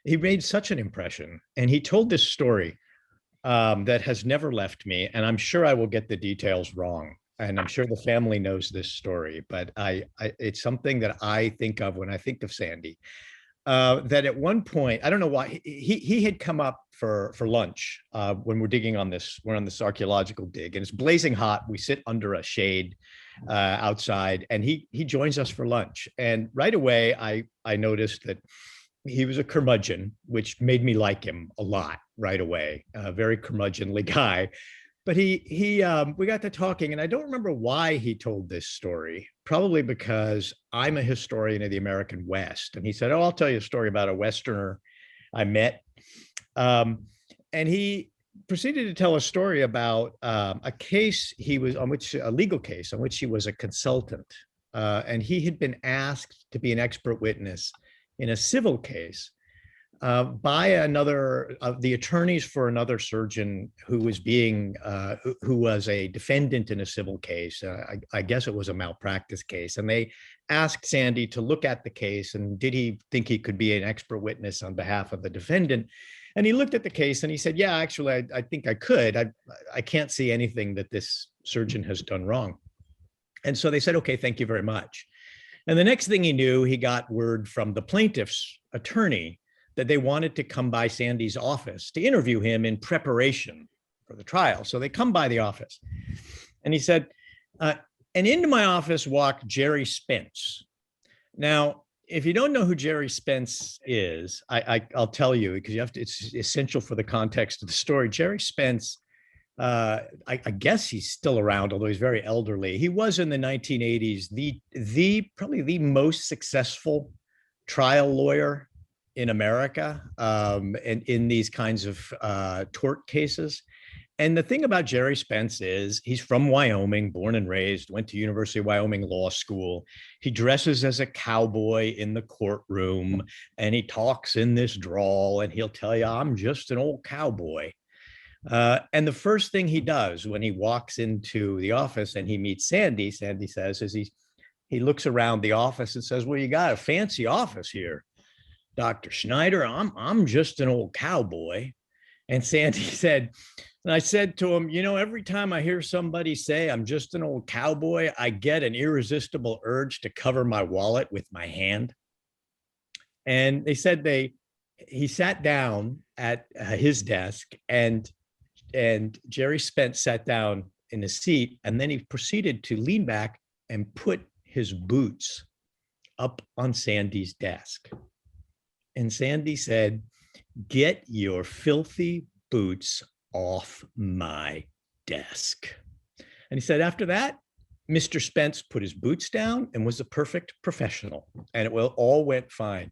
He made such an impression. And he told this story that has never left me. And I'm sure I will get the details wrong. And I'm sure the family knows this story. But it's something that I think of when I think of Sandy. That at one point, I don't know why, he had come up for lunch when we're digging on this, we're on this archaeological dig, and it's blazing hot. We sit under a shade outside, and he joins us for lunch. And right away, I noticed that he was a curmudgeon, which made me like him a lot right away. A very curmudgeonly guy. But we got to talking, and I don't remember why he told this story, probably because I'm a historian of the American West. And he said, oh, I'll tell you a story about a Westerner I met. And he proceeded to tell a story about a case he was on, a legal case on which he was a consultant. And he had been asked to be an expert witness in a civil case by another of the attorneys for another surgeon who was who was a defendant in a civil case. I guess it was a malpractice case. And they asked Sandy to look at the case, and did he think he could be an expert witness on behalf of the defendant? And he looked at the case and he said, yeah, actually, I think I could. I can't see anything that this surgeon has done wrong. And so they said, okay, thank you very much. And the next thing he knew, he got word from the plaintiff's attorney that they wanted to come by Sandy's office to interview him in preparation for the trial. So they come by the office, and he said, and into my office walked Jerry Spence. Now, if you don't know who Jerry Spence is, I'll tell you, because it's essential for the context of the story. Jerry Spence, I guess he's still around, although he's very elderly. He was in the 1980s, probably the most successful trial lawyer in America, and in these kinds of tort cases. And the thing about Jerry Spence is he's from Wyoming, born and raised, went to University of Wyoming Law School. He dresses as a cowboy in the courtroom, and he talks in this drawl, and he'll tell you, I'm just an old cowboy. And the first thing he does when he walks into the office and he meets Sandy, Sandy says, is he looks around the office and says, well, you got a fancy office here, Dr. Schneider. I'm just an old cowboy. And Sandy said, and I said to him, you know, every time I hear somebody say I'm just an old cowboy, I get an irresistible urge to cover my wallet with my hand. And they said he sat down at his desk, and Jerry Spence sat down in his seat, and then he proceeded to lean back and put his boots up on Sandy's desk. And Sandy said, get your filthy boots off my desk. And he said, after that, Mr. Spence put his boots down and was a perfect professional, and it all went fine.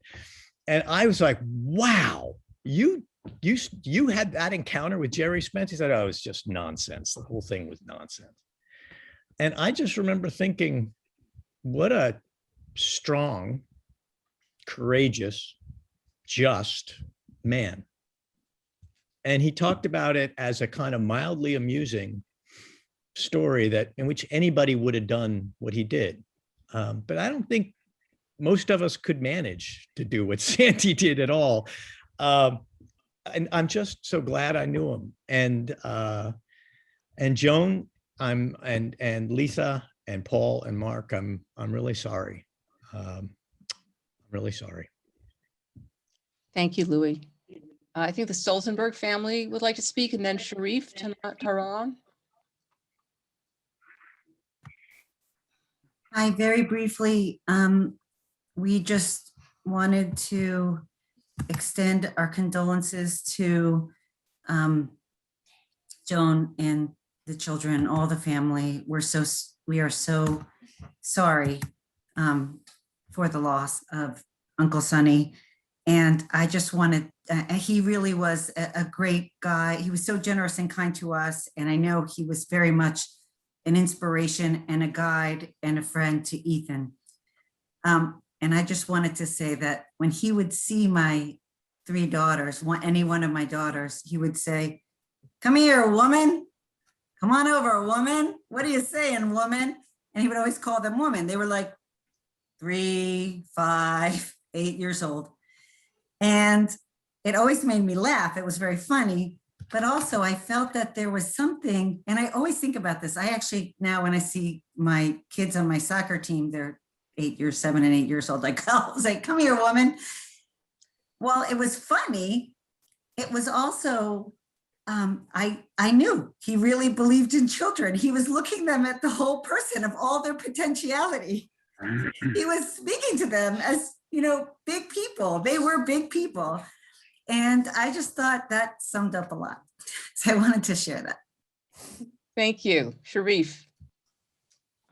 And I was like, wow, you had that encounter with Jerry Spence? He said, oh, it was just nonsense. The whole thing was nonsense. And I just remember thinking, what a strong, courageous, just man. And he talked about it as a kind of mildly amusing story in which anybody would have done what he did. But I don't think most of us could manage to do what Sandy did at all. And I'm just so glad I knew him. And Joan, and Lisa and Paul and Mark, I'm really sorry. I'm really sorry. Thank you, Louis. I think the Stolzenberg family would like to speak, and then Sharif Taran. Hi, very briefly, we just wanted to extend our condolences to Joan and the children, all the family. We are so sorry for the loss of Uncle Sonny. And I just wanted, he really was a great guy. He was so generous and kind to us. And I know he was very much an inspiration and a guide and a friend to Ethan. And I just wanted to say that when he would see my 3 daughters, any one of my daughters, he would say, come here, woman. Come on over, woman. What are you saying, woman? And he would always call them woman. They were like 3, 5, 8 years old. And it always made me laugh. It was very funny, but also I felt that there was something, and I always think about this. I actually, now when I see my kids on my soccer team, they're 7 and 8 years old. I'll say, come here, woman. Well, it was funny. It was also, I knew he really believed in children. He was looking them at the whole person of all their potentiality. He was speaking to them as, big people. They were big people. And I just thought that summed up a lot. So I wanted to share that. Thank you. Sharif.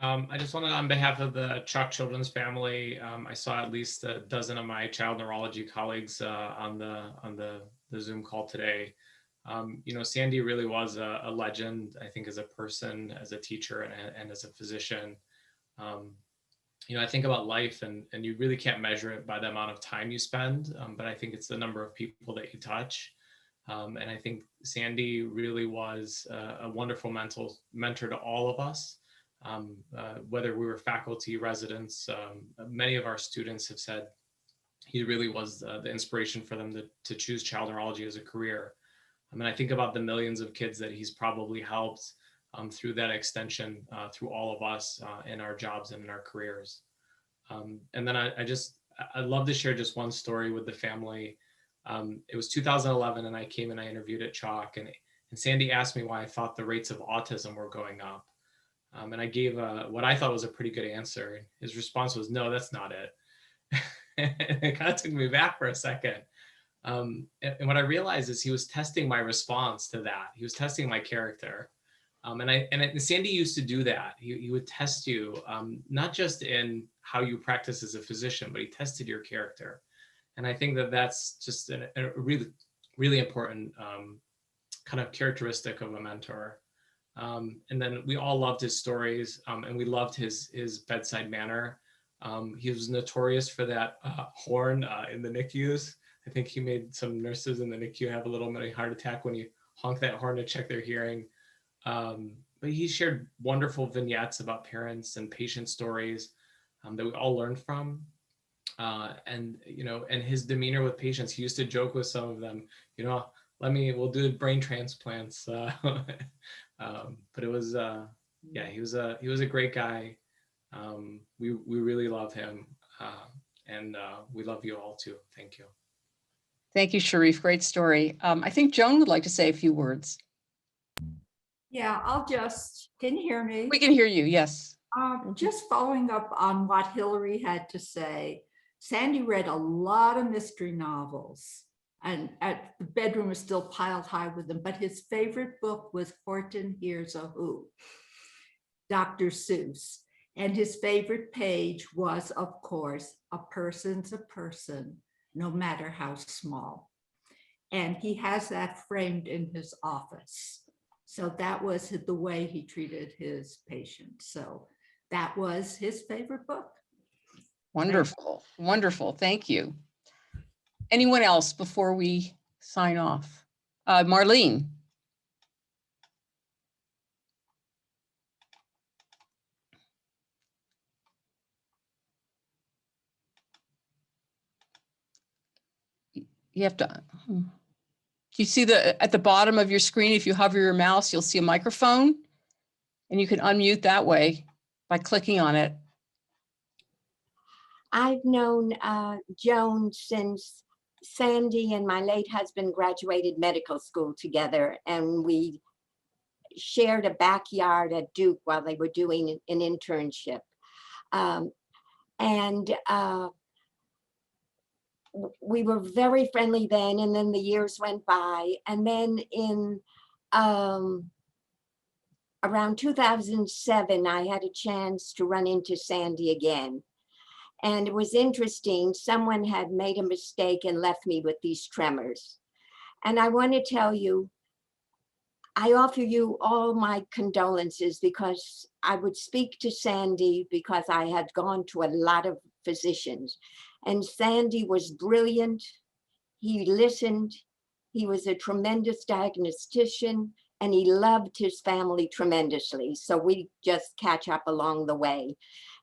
I just wanted, on behalf of the Chalk Children's family, I saw at least a dozen of my child neurology colleagues on the Zoom call today. Sandy really was a legend, I think, as a person, as a teacher, and as a physician. I think about life, and you really can't measure it by the amount of time you spend, but I think it's the number of people that you touch. And I think Sandy really was a wonderful mentor to all of us. Whether we were faculty, residents, many of our students have said he really was the inspiration for them to choose child neurology as a career. I mean, I think about the millions of kids that he's probably helped through that extension, through all of us in our jobs and in our careers. And then I'd love to share just one story with the family. It was 2011, and I came and I interviewed at Chalk, and Sandy asked me why I thought the rates of autism were going up. And I gave what I thought was a pretty good answer. His response was, no, that's not it. It kind of took me back for a second. And what I realized is he was testing my response to that. He was testing my character. And Sandy used to do that. He would test you, not just in how you practice as a physician, but he tested your character. And I think that that's just a really, really important kind of characteristic of a mentor. And then we all loved his stories, and we loved his bedside manner. He was notorious for that horn in the NICUs. I think he made some nurses in the NICU have a little mini heart attack when you honk that horn to check their hearing. But he shared wonderful vignettes about parents and patient stories. that we all learned from. And, you know, and his demeanor with patients, he used to joke with some of them, you know, we'll do brain transplants. But it was, yeah, he was a great guy. We really love him. And we love you all too. Thank you. Thank you, Sharif. Great story. I think Joan would like to say a few words. Yeah, can you hear me? We can hear you, yes. Just following up on what Hillary had to say, Sandy read a lot of mystery novels, and the bedroom is still piled high with them, but his favorite book was Horton Hears a Who, Dr. Seuss. And his favorite page was, of course, a person's a person, no matter how small. And he has that framed in his office. So that was the way he treated his patients. So that was his favorite book. Wonderful, wonderful. Thank you. Anyone else before we sign off? Marlene. You have to, do you see at the bottom of your screen, if you hover your mouse, you'll see a microphone, and you can unmute that way by clicking on it. I've known Joan since Sandy and my late husband graduated medical school together, and we shared a backyard at Duke while they were doing an internship. We were very friendly then, and then the years went by, and then in around 2007, I had a chance to run into Sandy again. And it was interesting, someone had made a mistake and left me with these tremors. And I want to tell you, I offer you all my condolences, because I would speak to Sandy because I had gone to a lot of physicians. And Sandy was brilliant. He listened. He was a tremendous diagnostician, and he loved his family tremendously. So we just catch up along the way.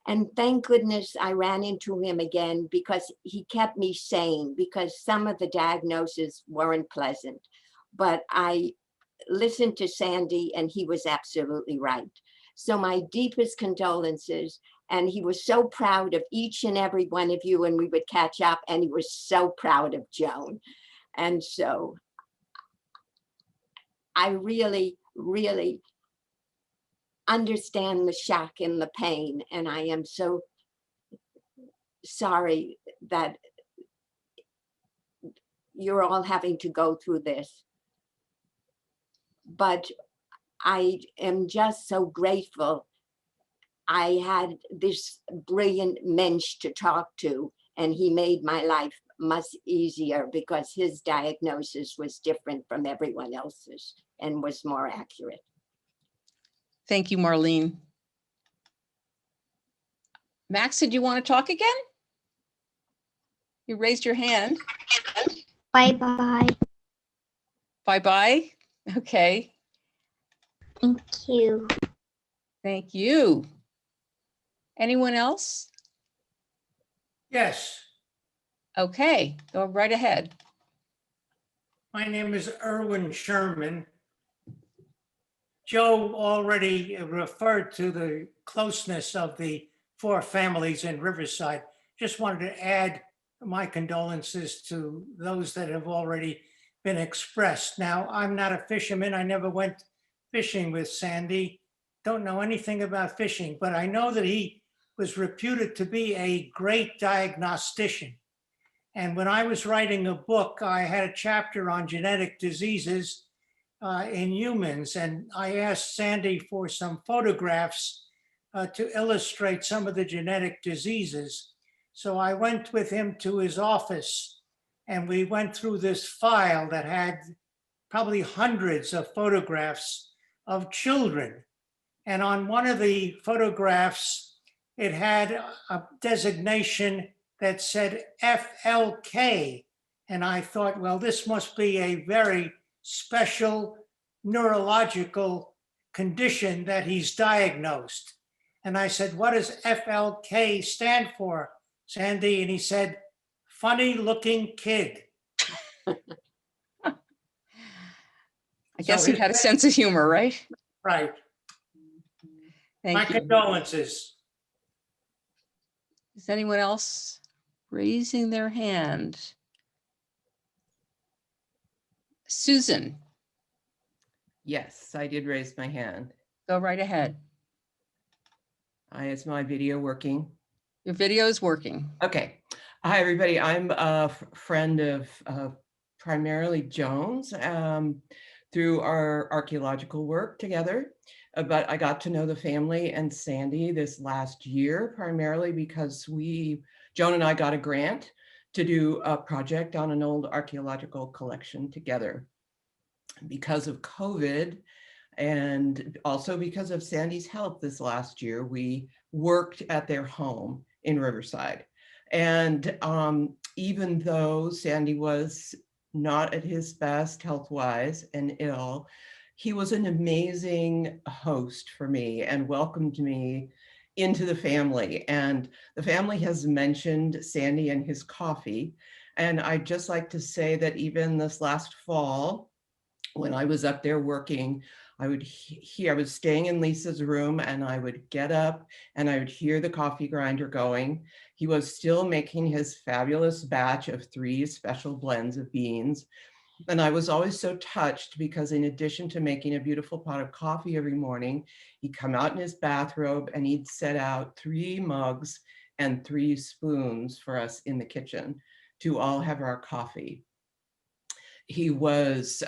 And thank goodness I ran into him again, because he kept me sane, because some of the diagnoses weren't pleasant. But I listened to Sandy, and he was absolutely right. So my deepest condolences. And he was so proud of each and every one of you, and we would catch up, and he was so proud of Joan. And so I really, really understand the shock and the pain. And I am so sorry that you're all having to go through this. But I am just so grateful I had this brilliant mensch to talk to, and he made my life much easier, because his diagnosis was different from everyone else's and was more accurate. Thank you, Marlene. Max, did you want to talk again? You raised your hand. Bye-bye. Bye-bye. Okay. Thank you. Thank you. Anyone else? Yes. Okay, go right ahead. My name is Erwin Sherman. Joe already referred to the closeness of the four families in Riverside. Just wanted to add my condolences to those that have already been expressed. Now, I'm not a fisherman. I never went fishing with Sandy. Don't know anything about fishing, but I know that he was reputed to be a great diagnostician. And when I was writing a book, I had a chapter on genetic diseases in humans. And I asked Sandy for some photographs to illustrate some of the genetic diseases. So I went with him to his office, and we went through this file that had probably hundreds of photographs of children. And on one of the photographs, it had a designation that said FLK. And I thought, well, this must be a very special neurological condition that he's diagnosed. And I said, what does FLK stand for, Sandy? And he said, funny looking kid. I guess he had a sense of humor, right? Right. Thank My you. condolences. Is anyone else raising their hand? Susan, Yes, I did raise my hand. go right ahead. Is my video working? Your video is working. Okay. Hi, everybody. I'm a friend of primarily Joan's through our archaeological work together. But I got to know the family and Sandy this last year, primarily because Joan and I got a grant to do a project on an old archaeological collection together. Because of COVID, and also because of Sandy's health this last year, we worked at their home in Riverside. And even though Sandy was not at his best health-wise and ill, he was an amazing host for me and welcomed me into the family. And the family has mentioned Sandy and his coffee. And I'd just like to say that even this last fall, when I was up there working, I was staying in Lisa's room and I would get up and I would hear the coffee grinder going. He was still making his fabulous batch of 3 special blends of beans. And I was always so touched because in addition to making a beautiful pot of coffee every morning, he'd come out in his bathrobe and he'd set out 3 mugs and 3 spoons for us in the kitchen to all have our coffee. He was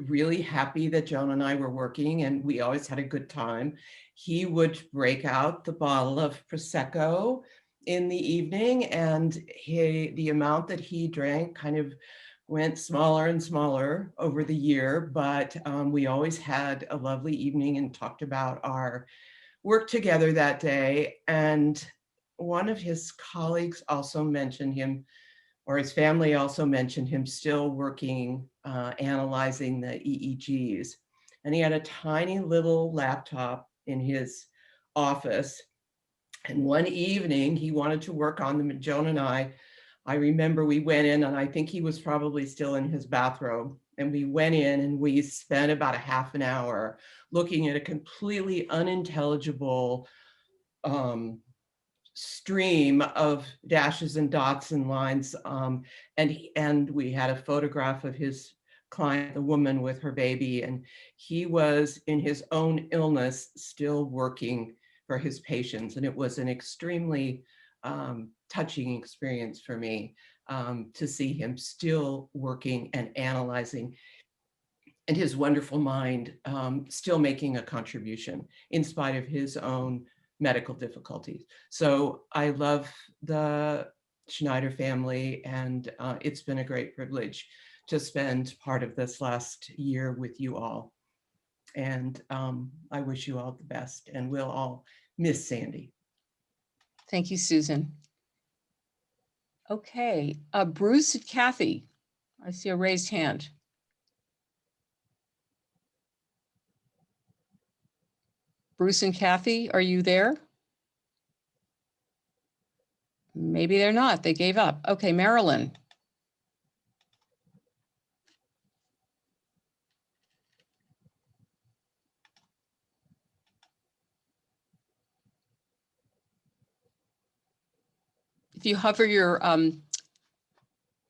really happy that Joan and I were working and we always had a good time. He would break out the bottle of Prosecco in the evening and the amount that he drank kind of went smaller and smaller over the year, but we always had a lovely evening and talked about our work together that day. And one of his colleagues also mentioned him, or his family also mentioned him still working, analyzing the EEGs. And he had a tiny little laptop in his office. And one evening he wanted to work on them. Joan and I remember we went in and I think he was probably still in his bathrobe. And we went in and we spent about a half an hour looking at a completely unintelligible stream of dashes and dots and lines. And we had a photograph of his client, the woman with her baby, and he was in his own illness still working for his patients. And it was an extremely touching experience for me to see him still working and analyzing, and his wonderful mind still making a contribution in spite of his own medical difficulties. So I love the Schneider family, and it's been a great privilege to spend part of this last year with you all. And I wish you all the best, and we'll all miss Sandy. Thank you, Susan. Okay, Bruce and Kathy, I see a raised hand. Bruce and Kathy, are you there? Maybe they're not, they gave up. Okay, Marilyn. If you hover your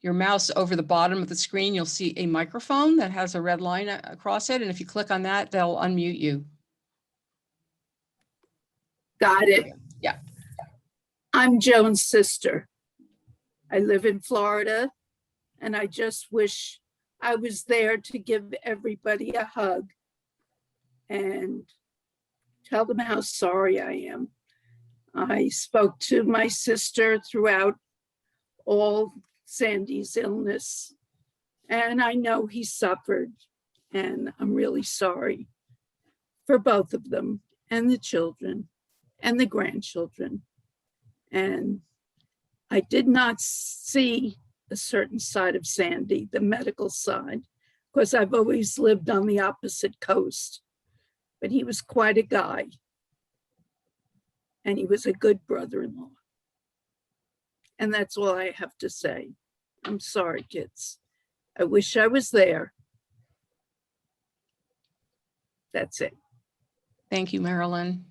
mouse over the bottom of the screen, you'll see a microphone that has a red line across it. And if you click on that, they'll unmute you. Got it. Yeah. I'm Joan's sister. I live in Florida, and I just wish I was there to give everybody a hug and tell them how sorry I am. I spoke to my sister throughout all Sandy's illness, and I know he suffered, and I'm really sorry for both of them and the children and the grandchildren. And I did not see a certain side of Sandy, the medical side, because I've always lived on the opposite coast, but he was quite a guy. and he was a good brother-in-law. And that's all I have to say. I'm sorry, kids. I wish I was there. That's it. Thank you, Marilyn.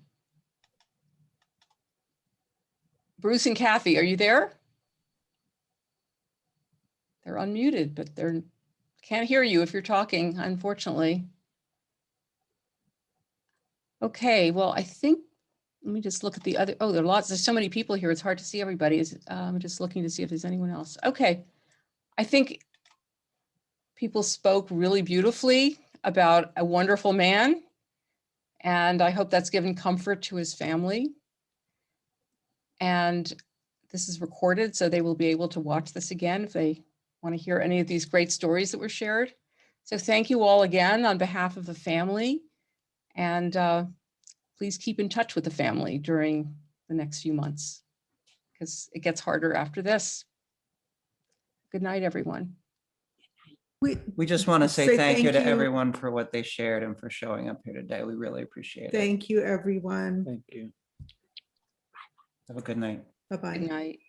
Bruce and Kathy, are you there? They're unmuted, but they're can't hear you if you're talking, unfortunately. Okay, well, I think, let me just look at the other, oh, there's so many people here. It's hard to see everybody. I'm just looking to see if there's anyone else. Okay, I think people spoke really beautifully about a wonderful man. And I hope that's given comfort to his family. And this is recorded, so they will be able to watch this again if they want to hear any of these great stories that were shared. So thank you all again on behalf of the family. And please keep in touch with the family during the next few months, because it gets harder after this. Good night, everyone. We just want to say thank you to everyone for what they shared and for showing up here today. We really appreciate it. Thank you, everyone. Thank you. Have a good night. Bye-bye. Good night.